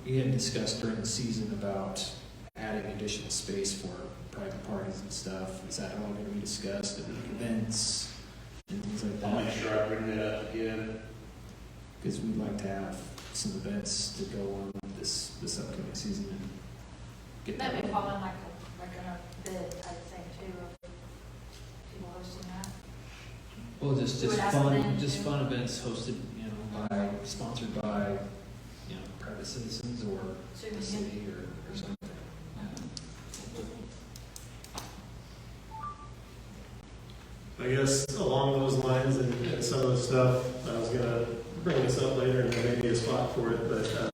[SPEAKER 12] we had discussed during the season about adding additional space for private parties and stuff. Is that all going to be discussed at events and things like
[SPEAKER 4] I'll make
[SPEAKER 12] that?
[SPEAKER 4] sure I bring that up again.
[SPEAKER 12] Because we'd like to have some events to go on this upcoming season and get
[SPEAKER 8] That
[SPEAKER 12] that.
[SPEAKER 8] may fall in like a bid type thing too, of people hosting that.
[SPEAKER 12] Well, just
[SPEAKER 8] You would ask them to-
[SPEAKER 12] fun events hosted, sponsored by, private citizens or the city or something.
[SPEAKER 3] I guess along those lines and some of the stuff, I was gonna bring this up later and there may be a spot for it, but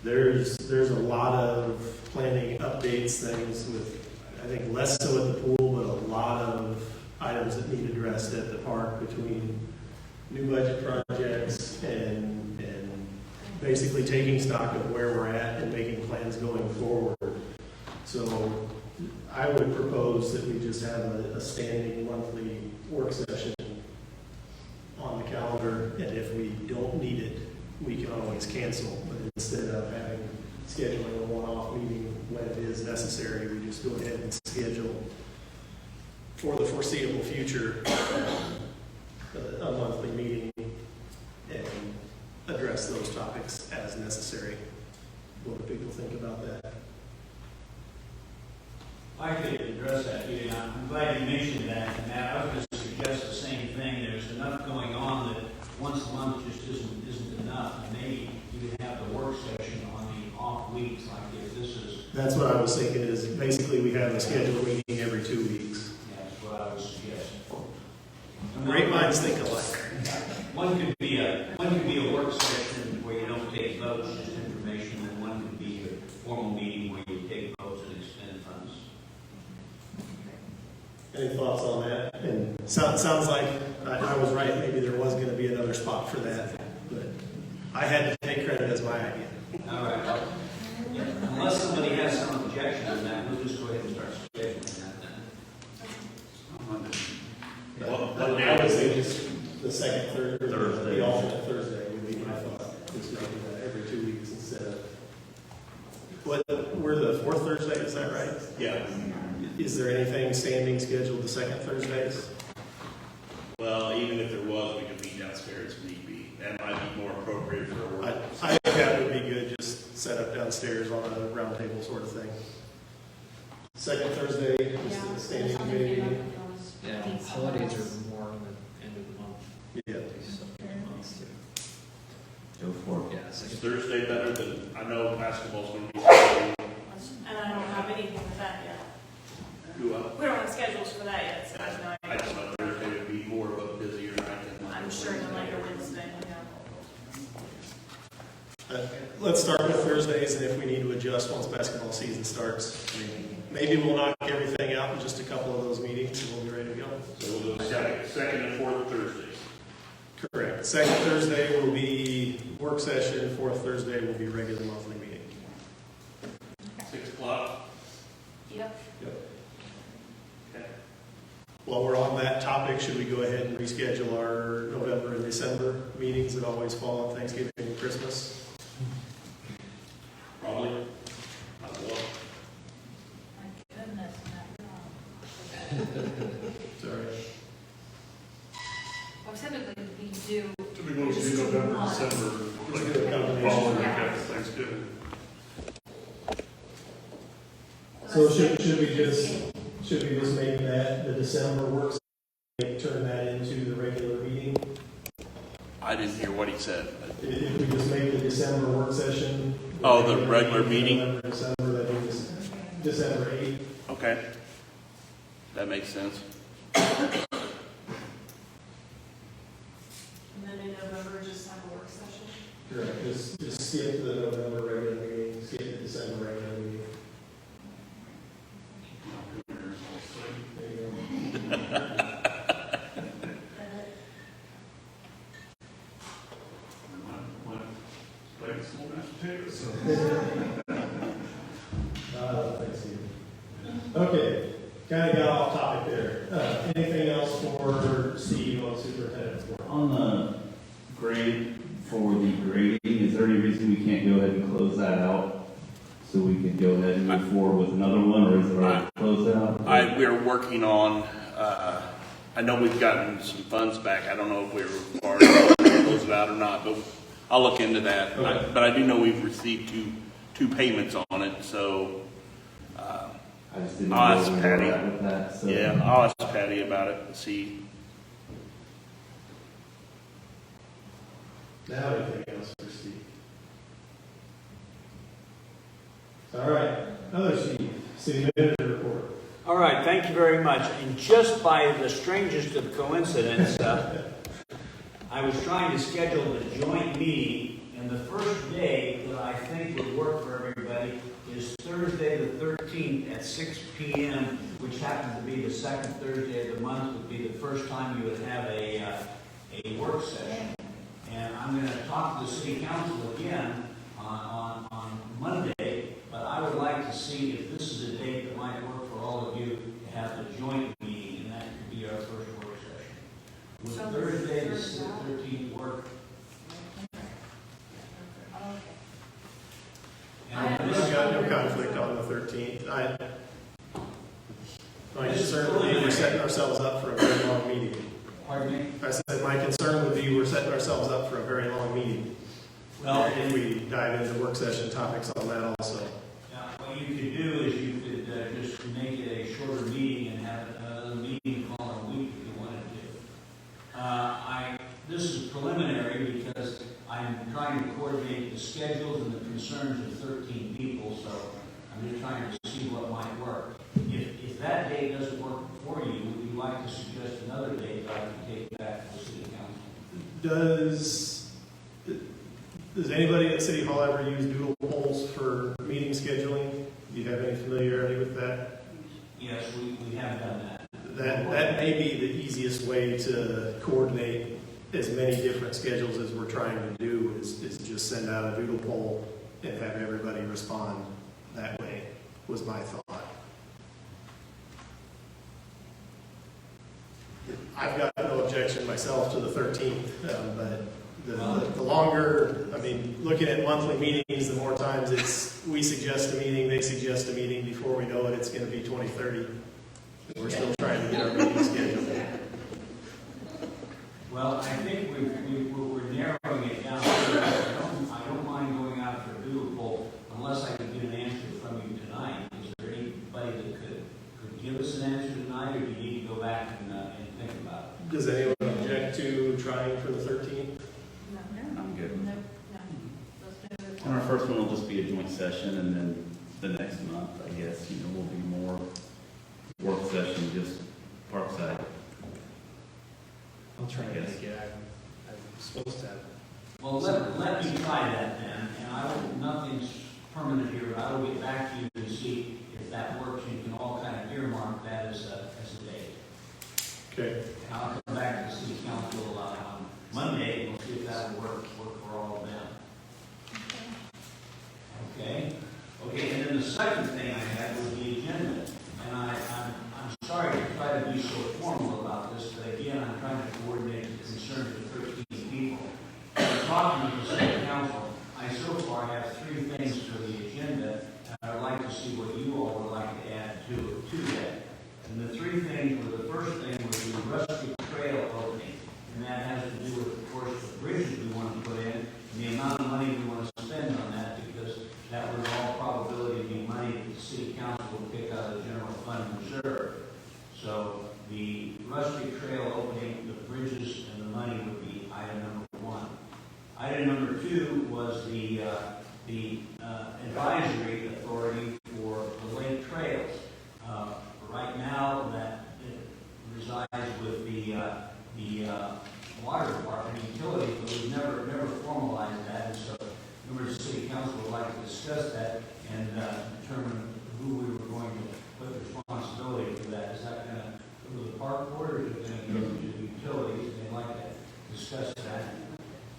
[SPEAKER 3] there's a lot of planning updates, things with, I think less so at the pool, but a lot of items that need addressed at the park between new budget projects and basically taking stock of where we're at and making plans going forward. So I would propose that we just have a standing monthly work session on the calendar, and if we don't need it, we can always cancel. But instead of scheduling a one-off meeting when it is necessary, we just go ahead and schedule for the foreseeable future a monthly meeting and address those topics as necessary. What do people think about that?
[SPEAKER 11] I could address that, Peter. I'm glad you mentioned that, and Matt, I was going to suggest the same thing. There's enough going on that once a month just isn't enough, and maybe you could have the work session on the off weeks, like if this is,
[SPEAKER 3] That's what I was thinking, is basically we have a scheduled meeting every 2 weeks.
[SPEAKER 11] that's what I would suggest.
[SPEAKER 3] Great minds think alike.
[SPEAKER 11] One could be a work session where you don't take votes, just information, and one could be a formal meeting where you take votes and expend funds.
[SPEAKER 3] Any thoughts on that? And sounds like I was right, maybe there was gonna be another spot for that, but I had to take credit as my idea.
[SPEAKER 11] All right. Well, unless somebody has some objection to that, we'll just go ahead and start scheduling that then.
[SPEAKER 3] I would say just the second, third, or the alternate Thursday would be my thought. Just making that every 2 weeks instead of, we're the fourth Thursday, is that right?
[SPEAKER 4] Yeah.
[SPEAKER 3] Is there anything standing scheduled the second Thursdays?
[SPEAKER 4] Well, even if there was, we could meet downstairs if need be. That might be more appropriate for a work.
[SPEAKER 3] I think that would be good, just set up downstairs on a round table sort of thing. Second Thursday, just a standing committee meeting.
[SPEAKER 12] Yeah, holidays are more on the end of the month.
[SPEAKER 3] Yeah.
[SPEAKER 7] Go for it.
[SPEAKER 12] Yeah,
[SPEAKER 4] Is
[SPEAKER 12] second.
[SPEAKER 4] Thursday better than, I know basketball's going to be Friday.
[SPEAKER 8] And I don't have anything with that yet.
[SPEAKER 4] Who up?
[SPEAKER 8] We don't have schedules for that yet, so I have no
[SPEAKER 4] I
[SPEAKER 8] idea.
[SPEAKER 4] just know Thursday would be more of a busier night than.
[SPEAKER 8] I'm sure the later Wednesday, yeah.
[SPEAKER 3] Let's start with Thursdays, and if we need to adjust once basketball season starts, maybe we'll knock everything out in just a couple of those meetings, and we'll be ready to go.
[SPEAKER 4] So we'll do second and fourth Thursdays.
[SPEAKER 3] Correct. Second Thursday will be work session, fourth Thursday will be regular monthly meeting.
[SPEAKER 4] 6 o'clock.
[SPEAKER 8] Yep.
[SPEAKER 4] Okay.
[SPEAKER 3] While we're on that topic, should we go ahead and reschedule our November and December meetings that always fall on Thanksgiving and Christmas?
[SPEAKER 4] Probably. I will.
[SPEAKER 8] My goodness, Matt.
[SPEAKER 3] Sorry.
[SPEAKER 8] Well, typically we do.
[SPEAKER 9] Typically, we do November, December,
[SPEAKER 3] Let's
[SPEAKER 9] like
[SPEAKER 3] do a combination.
[SPEAKER 9] following week
[SPEAKER 8] Yeah.
[SPEAKER 9] after Thanksgiving.
[SPEAKER 3] So should we just make that the December work session, turn that into the regular meeting?
[SPEAKER 4] I didn't hear what he said.
[SPEAKER 3] If we just make the December work session.
[SPEAKER 4] Oh, the regular meeting?
[SPEAKER 3] November, December, that is, December 8th.
[SPEAKER 4] Okay. That makes sense.
[SPEAKER 8] And then in November, just have a work session.
[SPEAKER 3] Correct. Just skip the November regular meeting, skip the December regular meeting. There you go. Okay, kind of got off topic there. Anything else for Steve on superintendent report?
[SPEAKER 7] On the grade for the grading, is there any reason we can't go ahead and close that out? So we could go ahead and move forward with another one, or is it already closed out?
[SPEAKER 4] We're working on, I know we've gotten some funds back. I don't know if we were already closed it out or not, but I'll look into that.
[SPEAKER 3] Okay.
[SPEAKER 4] But I do know we've received two payments on it, so,
[SPEAKER 7] I just didn't know
[SPEAKER 4] I'll
[SPEAKER 7] where
[SPEAKER 4] ask
[SPEAKER 7] we were
[SPEAKER 4] Patty.
[SPEAKER 7] at with that, so.
[SPEAKER 4] yeah, I'll ask Patty about it and see.
[SPEAKER 3] Now anything else for Steve? All right, another Steve, city manager report.
[SPEAKER 11] All right, thank you very much. And just by the strangest of coincidence, I was trying to schedule a joint meeting, and the first day that I think would work for everybody is Thursday the 13th at 6 p.m., which happens to be the second Thursday of the month, would be the first time you would have a work session. And I'm going to talk to the city council again on Monday, but I would like to see if this is a date that might work for all of you to have the joint meeting, and that could be our first work session. Would
[SPEAKER 8] So
[SPEAKER 11] Thursday the
[SPEAKER 8] Thursday.
[SPEAKER 11] 13th work?
[SPEAKER 3] I've
[SPEAKER 11] And
[SPEAKER 3] got no conflict on the 13th. My concern would be we're setting ourselves up for a very long meeting.
[SPEAKER 11] Pardon me?
[SPEAKER 3] I said my concern would be we're setting ourselves up for a very long meeting.
[SPEAKER 11] Well,
[SPEAKER 3] If we dive into work session topics on that also.
[SPEAKER 11] what you could do is you could just make it a shorter meeting and have another meeting the following week if you wanted to. This is preliminary because I'm trying to coordinate the schedules and the concerns of 13 people, so I'm just trying to see what might work. If that date doesn't work for you, would you like to suggest another date that I can take back to the city council?
[SPEAKER 3] Does anybody at City Hall ever use doodle polls for meeting scheduling? Do you have any familiarity with that?
[SPEAKER 11] Yes, we have done that.
[SPEAKER 3] That may be the easiest way to coordinate as many different schedules as we're trying to do is just send out a doodle poll and have everybody respond that way, was my thought. I've got no objection myself to the 13th, but the longer, I mean, looking at monthly meetings, the more times we suggest a meeting, they suggest a meeting, before we know it, it's going to be 2030. We're still trying to get our meeting scheduled.
[SPEAKER 11] Well, I think we're narrowing it down. I don't mind going out for a doodle poll unless I can get an answer from you tonight. Is there anybody that could give us an answer tonight, or do you need to go back and think about it?
[SPEAKER 3] Does anyone object to trying for the 13th?
[SPEAKER 8] No,
[SPEAKER 7] I'm good.
[SPEAKER 8] no, no. Let's do it.
[SPEAKER 7] And our first one will just be a joint session, and then the next month, I guess, will be more work session, just Parkside.
[SPEAKER 12] I'll try to
[SPEAKER 7] Yes.
[SPEAKER 12] make it. I'm supposed to have.
[SPEAKER 11] Well, let me try that then, and nothing's permanent here, but I will get back to you to see if that works. You can all kind of earmark that as a date.
[SPEAKER 3] Okay.
[SPEAKER 11] And I'll come back to the city council on Monday, and we'll see if that will work for all of them. Okay? Okay, and then the second thing I had was the agenda. And I'm sorry to try to be so formal about this, but again, I'm trying to coordinate the concerns of 13 people. Talking to the city council, I so far have 3 things for the agenda, and I'd like to see what you all would like to add to that. And the 3 things were, the first thing was the rustic trail opening, and that has to do with, of course, the bridges we want to put in, and the amount of money we want to spend on that, because that would in all probability be money that the city council would pick out of the general fund reserve. So the rustic trail opening, the bridges, and the money would be item number 1. Item number 2 was the advisory authority for the lake trail. discuss that and determine who we were going to put responsibility for that. Is that going to go to the park board, or is it going to go to the utilities? They'd like to discuss that.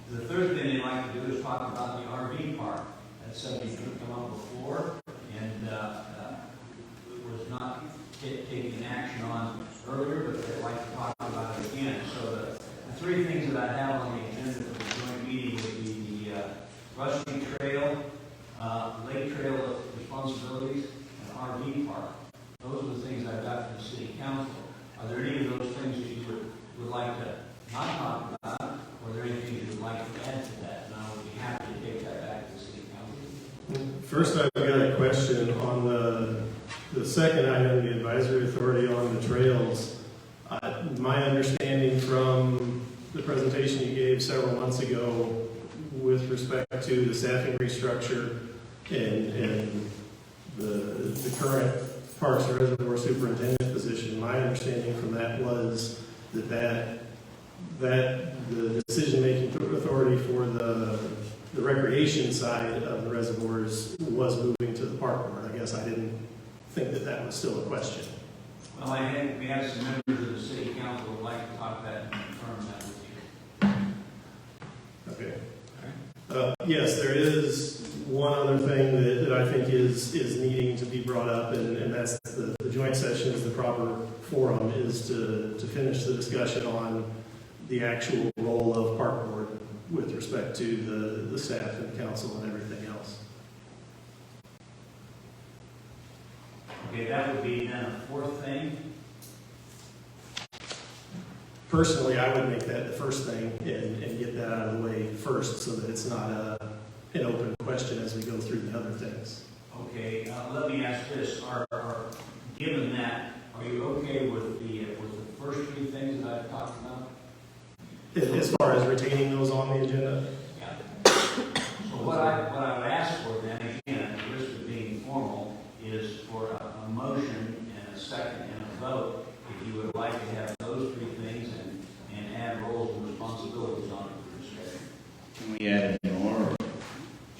[SPEAKER 11] The third thing they'd like to do is talk about the RV park. That's something that come up before and was not taken action on earlier, but they'd like to talk about it again. So the three things that I have on the agenda for the joint meeting would be the Rusty Trail, Lake Trail responsibilities, and RV park. Those are the things I've got from the city council. Are there any of those things that you would like to not talk about, or are there anything you would like to add to that? And I would be happy to take that back to the city council.
[SPEAKER 3] First, I've got a question on the second item, the advisory authority on the trails. My understanding from the presentation you gave several months ago with respect to the staffing restructure and the current Parks and Reservoir Superintendent position, my understanding from that was that the decision-making authority for the recreation side of the reservoirs was moving to the park board. I guess I didn't think that was still a question.
[SPEAKER 11] Well, we have some members of the city council who would like to talk that and confirm that with you.
[SPEAKER 3] Okay. Yes, there is one other thing that I think is needing to be brought up, and that's the joint session is the proper forum, is to finish the discussion on the actual role of park board with respect to the staff and the council and everything else.
[SPEAKER 11] Okay, that would be then a fourth thing.
[SPEAKER 3] Personally, I would make that the first thing and get that out of the way first so that it's not an open question as we go through the other things.
[SPEAKER 11] Okay, let me ask this. Given that, are you okay with the first three things that I've talked about?
[SPEAKER 3] As far as retaining those on the agenda?
[SPEAKER 11] Yeah. So what I would ask for then, again, at the risk of being formal, is for a motion and a second and a vote, if you would like to have those three things and add roles and responsibilities on it for discussion.
[SPEAKER 7] Can we add any more?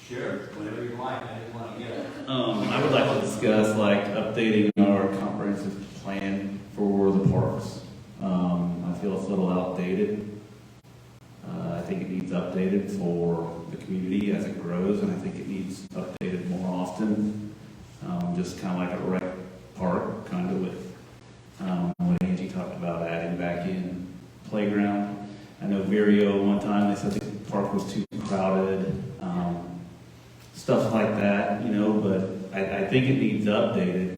[SPEAKER 11] Sure, whatever you like. I didn't want to get it.
[SPEAKER 7] I would like to discuss updating our comprehensive plan for the parks. I feel it's a little outdated. I think it needs updated for the community as it grows, and I think it needs updated more often. Just kind of like a rec park, kind of with what Angie talked about, adding back in playground. I know Vireo one time they said the park was too crowded, stuff like that, but I think it needs updated,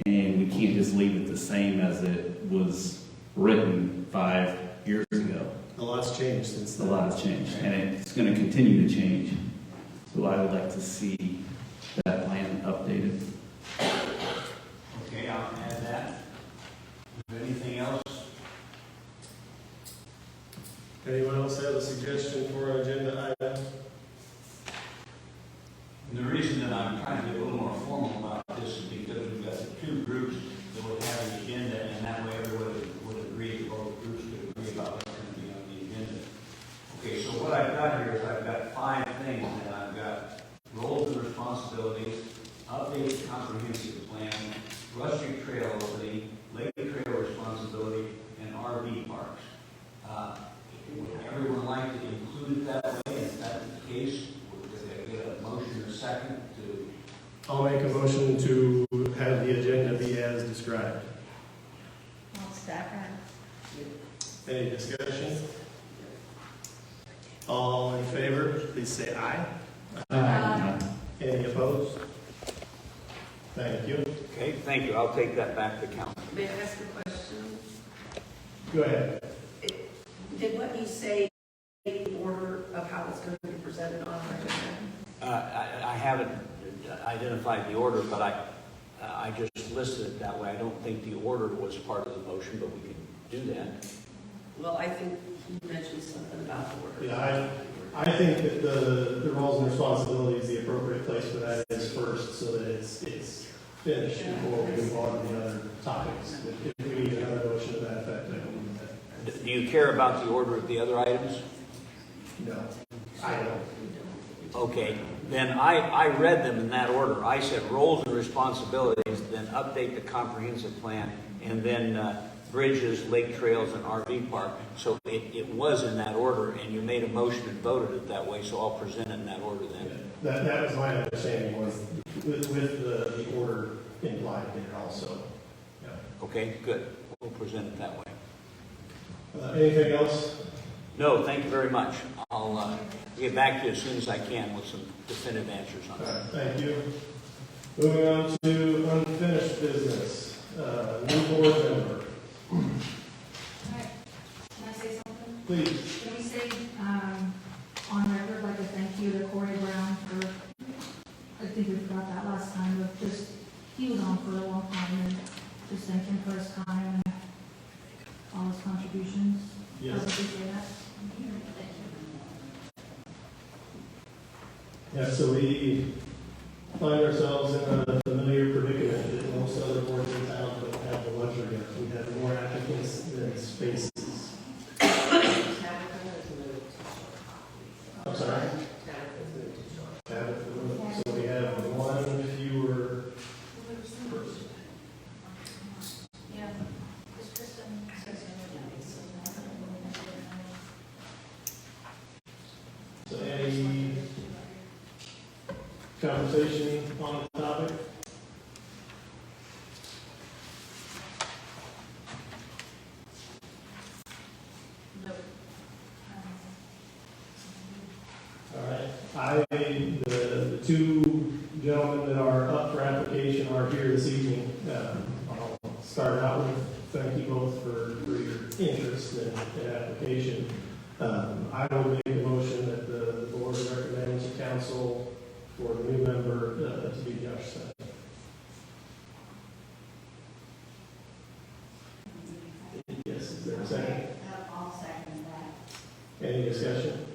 [SPEAKER 7] and we can't just leave it the same as it was written 5 years ago.
[SPEAKER 3] A lot's changed since then.
[SPEAKER 7] A lot has changed, and it's going to continue to change. So I would like to see that plan updated.
[SPEAKER 11] Okay, I'll add that. Is there anything else?
[SPEAKER 3] Anyone else have a suggestion for an agenda item?
[SPEAKER 11] And the reason that I'm trying to be a little more formal about this is because we've got the two groups that will have the agenda, and that way everybody would agree, both groups could agree about what's going to be on the agenda. Okay, so what I've got here is I've got 5 things, and I've got roles and responsibilities, updated comprehensive plan, Rustic Trail opening, Lake Trail responsibility, and RV parks. Would everyone like to include it that way? If that's the case, would they get a motion or second to?
[SPEAKER 3] I'll make a motion to have the agenda be as described.
[SPEAKER 8] I'll stack that.
[SPEAKER 3] Any discussion? All in favor, please say aye. Any opposed? Thank you.
[SPEAKER 11] Okay, thank you. I'll take that back to council.
[SPEAKER 13] May I ask a question?
[SPEAKER 3] Go ahead.
[SPEAKER 13] Did what you say the order of how it's going to be presented on our agenda?
[SPEAKER 11] I haven't identified the order, but I just listed it that way. I don't think the order was part of the motion, but we can do that.
[SPEAKER 13] Well, I think you mentioned something about the order.
[SPEAKER 3] Yeah, I think that the roles and responsibilities, the appropriate place for that is first, so that it's finished before we move on to the other topics. If we need another motion to that effect, I can do that.
[SPEAKER 11] Do you care about the order of the other items?
[SPEAKER 3] No, I don't.
[SPEAKER 11] Okay, then I read them in that order. I said roles and responsibilities, then update the comprehensive plan, and then bridges, lake trails, and RV park. So it was in that order, and you made a motion and voted it that way, so I'll present it in that order then.
[SPEAKER 3] That was my understanding, was with the order implied there also. Yeah.
[SPEAKER 11] Okay, good. We'll present it that way.
[SPEAKER 3] Anything else?
[SPEAKER 11] No, thank you very much. I'll get back to you as soon as I can with some definitive answers on that.
[SPEAKER 3] Thank you. Moving on to unfinished business. New board member.
[SPEAKER 8] Can I say something?
[SPEAKER 3] Please.
[SPEAKER 8] Can we say, on record, like a thank you to Corey Brown for, I think we forgot that last time, but just, he was on for a long time, and just thank him for his time and all his contributions.
[SPEAKER 3] Yes.
[SPEAKER 8] How would you say that?
[SPEAKER 3] Yeah, so we find ourselves in a familiar predicament that most other boards in town don't have the luxury of. We have more applicants than spaces. I'm sorry? So we have one fewer person.
[SPEAKER 8] Yeah. Is Kristen says
[SPEAKER 3] So any conversation on the topic? All right. The two gentlemen that are up for application are here this evening. I'll start out with thank you both for your interest in application. I will make a motion that the board recommends to council for the new member to be Josh Sutton. Yes, is there a second?
[SPEAKER 8] I'll second that.
[SPEAKER 3] Any discussion?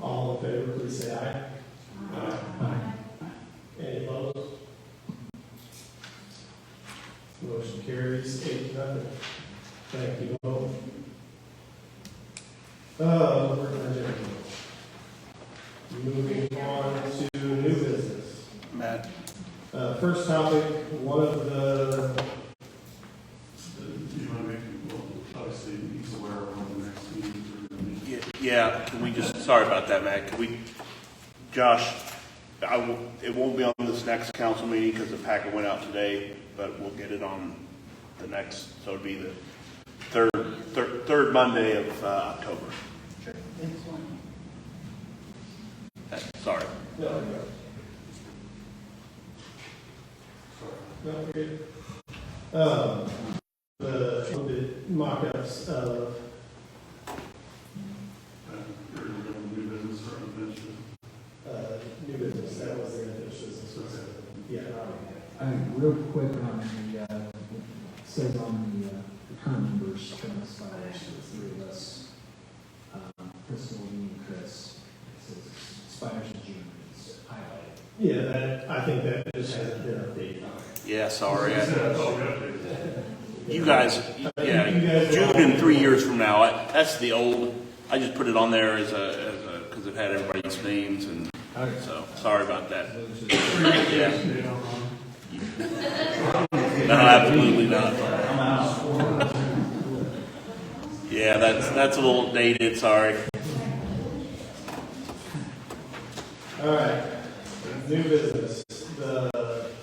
[SPEAKER 3] All in favor, please say aye. Aye. Any opposed? Motion carries 8-0. Thank you both. Where did I jump? Moving on to new business.
[SPEAKER 4] Matt?
[SPEAKER 3] First topic, one of the,
[SPEAKER 9] You want to make, well, obviously, he's aware of when the next meetings are going to be.
[SPEAKER 4] Yeah, can we just, sorry about that, Matt. Can we, Josh, it won't be on this next council meeting because the packet went out today, but we'll get it on the next, so it'll be the third Monday of October.
[SPEAKER 3] Sure.
[SPEAKER 4] Sorry.
[SPEAKER 3] no, good. The mock-ups of
[SPEAKER 9] New business or unfinished business?
[SPEAKER 3] new business, that was the unfinished business. Yeah.
[SPEAKER 6] Real quick on the, says on the current members, term expires for the three of us. Crystal, me, and Chris, it says expires in June, it's highlighted.
[SPEAKER 3] Yeah, I think that just hasn't been updated.
[SPEAKER 4] Yeah, sorry.
[SPEAKER 9] Oh,
[SPEAKER 4] You guys, yeah, June in 3 years from now. That's the old. I just put it on there as a because it had everybody's names, and so sorry about that. Yeah. No, absolutely not. Yeah, that's a little dated. Sorry.
[SPEAKER 3] All right, new business. The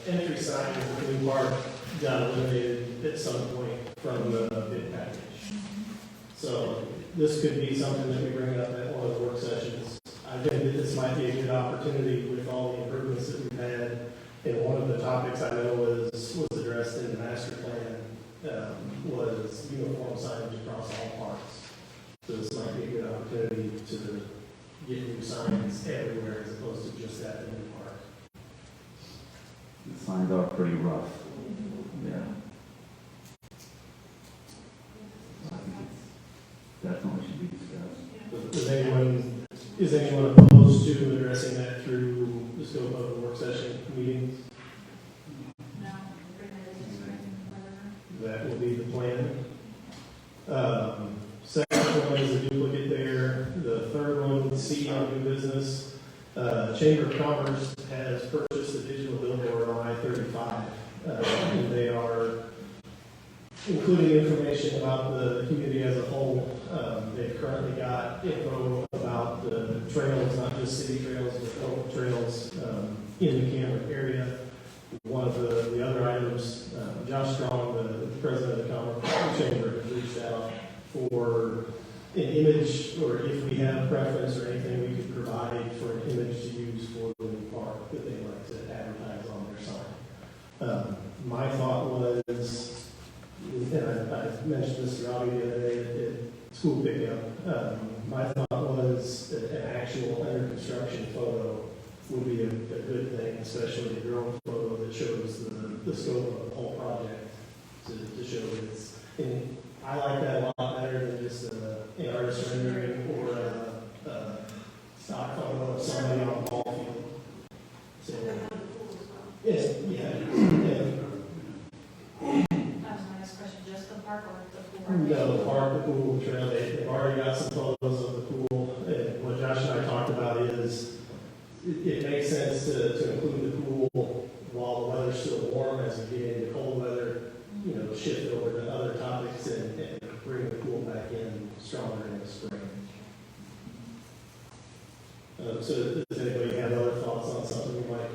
[SPEAKER 3] entry sign for the new park got eliminated at some point from the bid package. So this could be something that we bring up at one of the work sessions. I think that this might be a good opportunity with all the improvements that we've had. And one of the topics I know was addressed in the master plan was uniform signage across all parks. So this might be a good opportunity to get new signs everywhere as opposed to just at the new park.
[SPEAKER 7] The signs are pretty rough. Yeah. I think it's definitely should be discussed.
[SPEAKER 3] Is anyone opposed to addressing that through the scope of the work session meetings?
[SPEAKER 8] No.
[SPEAKER 3] That will be the plan. Second one is a duplicate there. The third one, C Chamber of Commerce has purchased a digital billboard on I-35. And they are including information about the community as a whole. They've currently got info about the trails, not just city trails, but local trails in the Cameron area. One of the other items, Josh Strong, the president of the Commerce Chamber, has reached out for an image, or if we have preference or anything we could provide for an image to use for the new park that they like to advertise on their sign. My thought was, and I mentioned this to Robbie the other day at school pickup, my thought was that an actual under construction photo would be a good thing, especially a drone photo that shows the scope of the whole project to show that it's, and I like that a lot better than just an artist rendering or a stock photo of somebody on a ball field. So, yeah.
[SPEAKER 8] That was my next question, just the park or the pool?
[SPEAKER 3] No, the park, the pool, the trail, they've already got some photos of the pool, and what Josh and I talked about is, it makes sense to include the pool while the weather's still warm. As we get into cold weather, shift over to other topics and bring the pool back in stronger in the spring. So does anybody have other thoughts on something we might,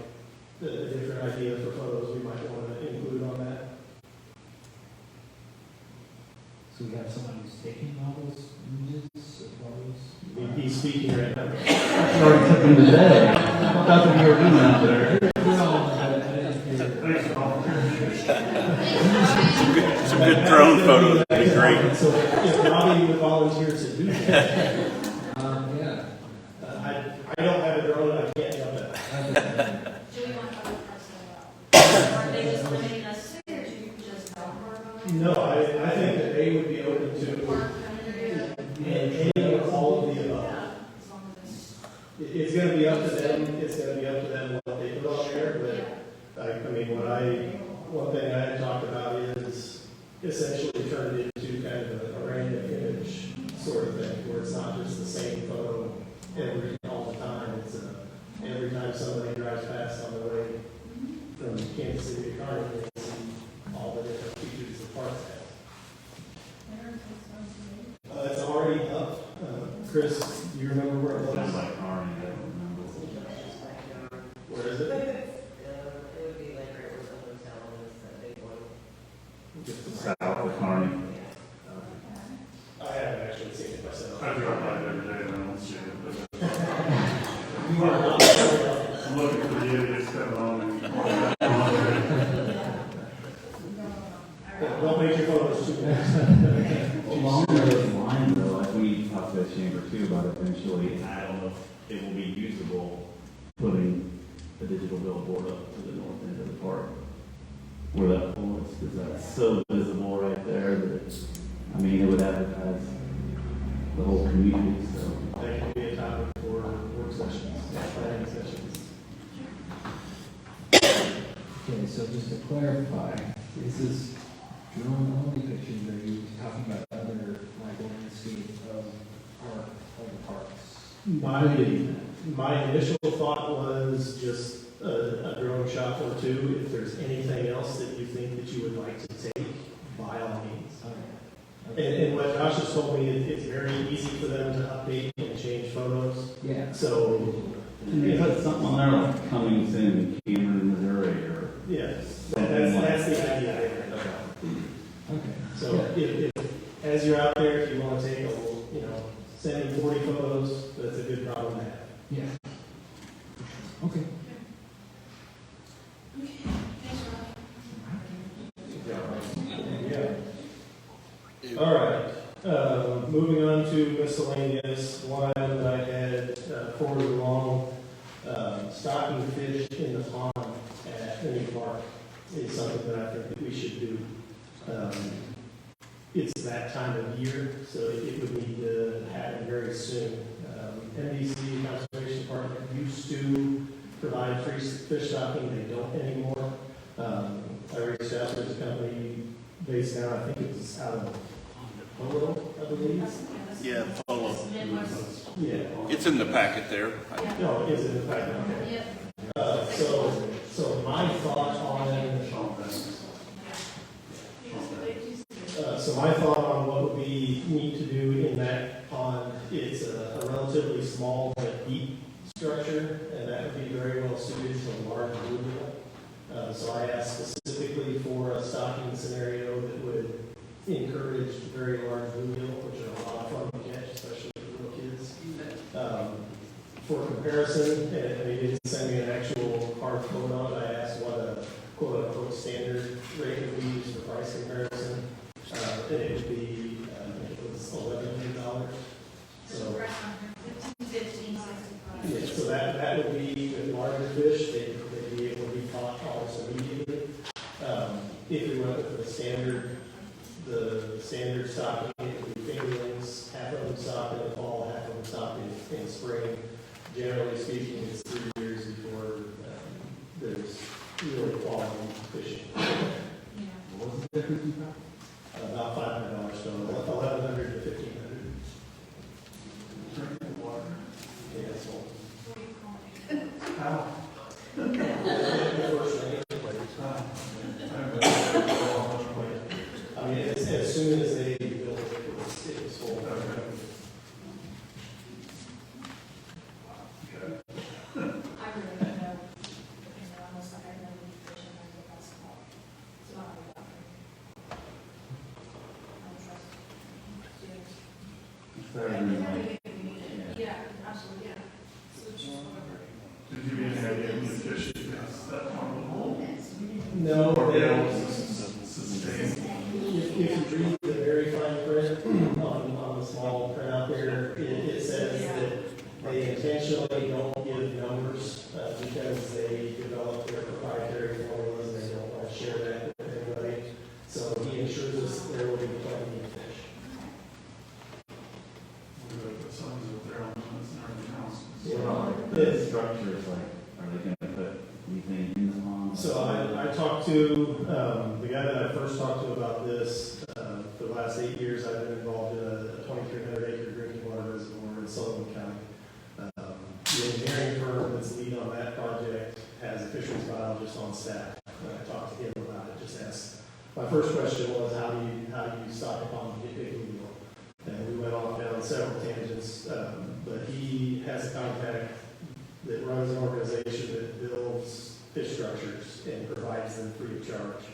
[SPEAKER 3] a different idea for photos we might want to include on that?
[SPEAKER 6] So we have someone who's taking all those images or photos?
[SPEAKER 3] He's speaking right now.
[SPEAKER 7] I already took him today. That's what you were doing out there.
[SPEAKER 4] Some good drone photos would be great.
[SPEAKER 3] So if Robbie would volunteer to do that.
[SPEAKER 6] Yeah.
[SPEAKER 3] I don't have a drone, I can't jump it.
[SPEAKER 8] Do we want other parts of Are they just limiting us to, or do you just have more about it?
[SPEAKER 3] No, I think that they would be open to any or all of the above.
[SPEAKER 8] As long as it's.
[SPEAKER 3] It's going to be up to them. It's going to be up to them what they put on there. But I mean, one thing I had talked about is essentially turn it into kind of a random image sort of thing, where it's not just the same photo all the time. It's every time somebody drives past on the way from Kansas City to Kearney, they see all the different features the park has. It's already up. Chris, do you remember where it was?
[SPEAKER 7] Sounds like Arnie, I don't remember.
[SPEAKER 3] Where is it?
[SPEAKER 14] It would be like right where the hotel is, that big one.
[SPEAKER 3] Just
[SPEAKER 7] South of Arnie.
[SPEAKER 3] I haven't actually seen it myself.
[SPEAKER 9] I drive by it every day and I don't see it, but
[SPEAKER 3] You are not sure.
[SPEAKER 9] I'm looking for the idiots coming on and.
[SPEAKER 3] Don't make your photos too big.
[SPEAKER 7] Along those lines, though, like we talked to the chamber too about eventually, I don't know if it will be usable, putting the digital billboard up to the north end of the park. Where that pool is, because that's so visible right there that, it would advertise the whole community, so.
[SPEAKER 3] That can be a topic for work sessions, planning sessions.
[SPEAKER 6] Okay, so just to clarify, is this drone only pictures, or are you talking about other, like, landscape of the parks?
[SPEAKER 3] My initial thought was just a drone shot or two. If there's anything else that you think that you would like to take, by all means. And what Josh has told me, it's very easy for them to update and change photos.
[SPEAKER 6] Yeah.
[SPEAKER 3] So,
[SPEAKER 7] And they put something on there like coming soon, Cameron, Missouri, or.
[SPEAKER 3] yes, that's the idea there.
[SPEAKER 6] Okay.
[SPEAKER 3] So if as you're out there, if you want to take send me 40 photos, that's a good problem to have.
[SPEAKER 6] Yeah. Okay.
[SPEAKER 3] Yeah. All right. Moving on to miscellaneous. One item that I had forwarded along, stocking fish in the pond at any park is something that I think that we should do. It's that time of year, so it would need to happen very soon. NBC Conservation Department used to provide free fish stocking. They don't anymore. I reached out to a company based out, I think it was out of Polo, I believe.
[SPEAKER 4] Yeah, Polo.
[SPEAKER 3] Yeah.
[SPEAKER 4] It's in the packet there.
[SPEAKER 3] No, is it in fact? Okay.
[SPEAKER 5] Yep.
[SPEAKER 3] So my thought on what would be neat to do in that pond, it's a relatively small but deep structure, and that would be very well suited to a large bluegill. So I asked specifically for a stocking scenario that would encourage very large bluegill, which are a lot of fun to catch, especially for little kids. For comparison, and they didn't send me an actual hard quote on it, I asked what a quote-unquote standard rate would be used for price comparison. And it would be, it was $11 million. So, yeah, so that would be with larger fish, they'd be able to be caught almost immediately. If we went with the standard stocking, it would be fingerlings, half of them stop in the fall, half of them stop in spring. Generally speaking, it's 3 years before there's really quality fishing.
[SPEAKER 7] What was the difference in price?
[SPEAKER 3] About $500, so $1,100 to $1,500. Yeah, so. I mean, as soon as they built it, it was full.
[SPEAKER 8] I really don't know. Unless I know the fishing and the basketball. It's not really that good. I don't trust students.
[SPEAKER 7] It's better than like,
[SPEAKER 8] Yeah, absolutely, yeah. So it's just whatever.
[SPEAKER 9] Did you get any idea when the fish is that on the hole?
[SPEAKER 3] No,
[SPEAKER 9] Or
[SPEAKER 3] they
[SPEAKER 9] be able
[SPEAKER 3] don't.
[SPEAKER 9] to sustain?
[SPEAKER 3] If you read the very fine print on the small print out there, it says that they intentionally don't give numbers because they develop their proprietary formulas and they don't want to share that with anybody. So he ensures us that there will be plenty of fish.
[SPEAKER 9] We're gonna put some of their own limits and everything else.
[SPEAKER 7] the structure is like, are they gonna put anything in the pond?
[SPEAKER 3] So I talked to the guy that I first talked to about this. For the last 8 years, I've been involved in a 2,300 acre drinking water reservoir in Sullivan County. The engineering firm that's lead on that project has a fisheries biologist on staff. And I talked to him about it, just asked. My first question was, how do you stop a pond to get big wheel? And we went off down several tangents, but he has a contact that runs an organization that builds fish structures and provides them free of charge.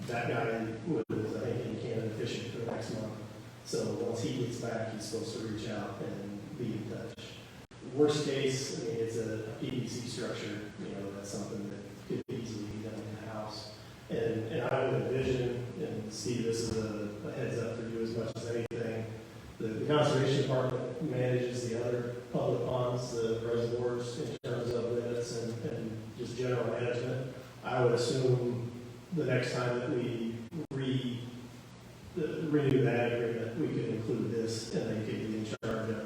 [SPEAKER 3] That guy was, I think, in Canada fishing for the next month. So once he gets back, he's supposed to reach out and be in touch. Worst case, I mean, it's a PVC structure. You know, that's something that could easily be done in the house. And I would envision, and Steve, this is a heads up for you as much as anything. The conservation department manages the other public ponds, the reservoirs, in terms of limits and just general management. I would assume the next time that we renew that agreement, we could include this, and they could be in charge of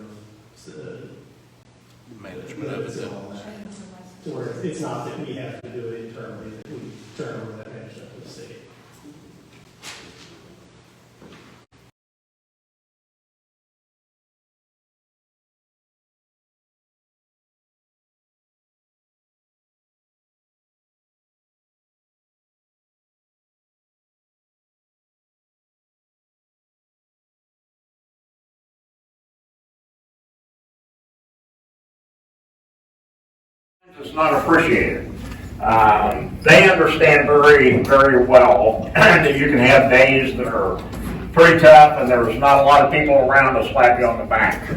[SPEAKER 4] Management of it.
[SPEAKER 3] to where it's not that we have to do it internally, that we turn over that management to the state.
[SPEAKER 15] It's not appreciated. They understand very, very well that you can have days that are pretty tough and there's not a lot of people around to slap you on the back.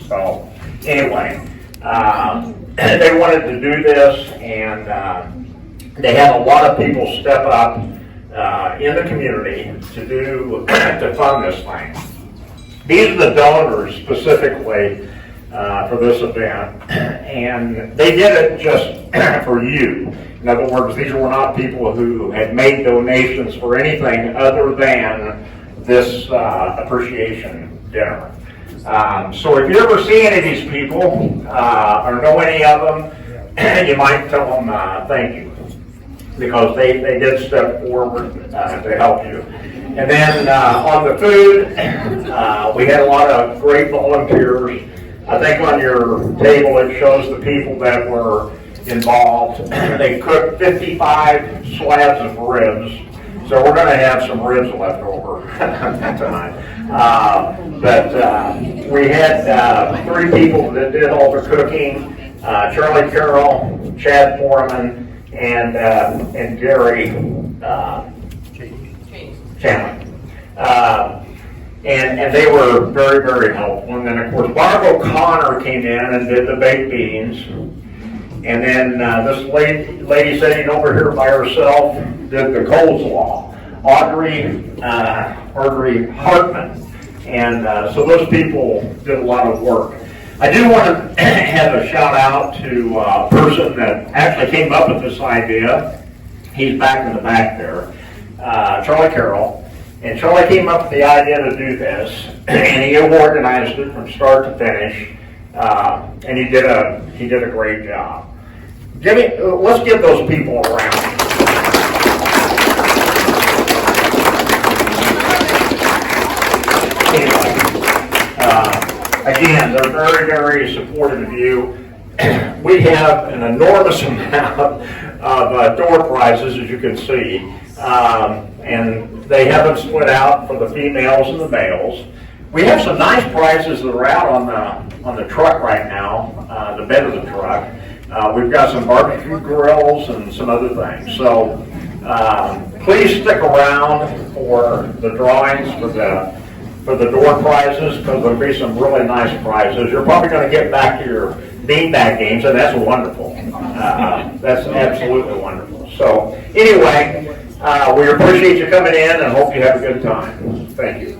[SPEAKER 15] So anyway, they wanted to do this, and they had a lot of people step up in the community to fund this thing. These are the donors specifically for this event, and they did it just for you. In other words, these were not people who had made donations for anything other than this appreciation dinner. So if you ever see any of these people or know any of them, you might tell them thank you, because they did step forward to help you. And then on the food, we had a lot of great volunteers. I think on your table it shows the people that were involved. They cooked 55 slabs of ribs, so we're going to have some ribs left over tonight. But we had 3 people that did all the cooking: Charlie Carroll, Chad Foreman, and Gary Chandler. And they were very, very helpful. And then, of course, Barb O'Connor came in and did the baked beans. And then this lady sitting over here by herself did the coleslaw, Audrey Hartman. And so those people did a lot of work. I do want to have a shout out to a person that actually came up with this idea. He's back in the back there, Charlie Carroll. And Charlie came up with the idea to do this, and he organized it from start to finish, and he did a great job. Let's give those people a round. Anyway, again, they're very, very supportive of you. We have an enormous amount of door prizes, as you can see, and they haven't split out for the females and the males. We have some nice prizes that are out on the truck right now, the bed of the truck. We've got some barbecue grills and some other things. So please stick around for the drawings for the door prizes, because there'll be some really nice prizes. You're probably going to get back to your beanbag games, and that's wonderful. That's absolutely wonderful. So anyway, we appreciate you coming in and hope you have a good time. Thank you.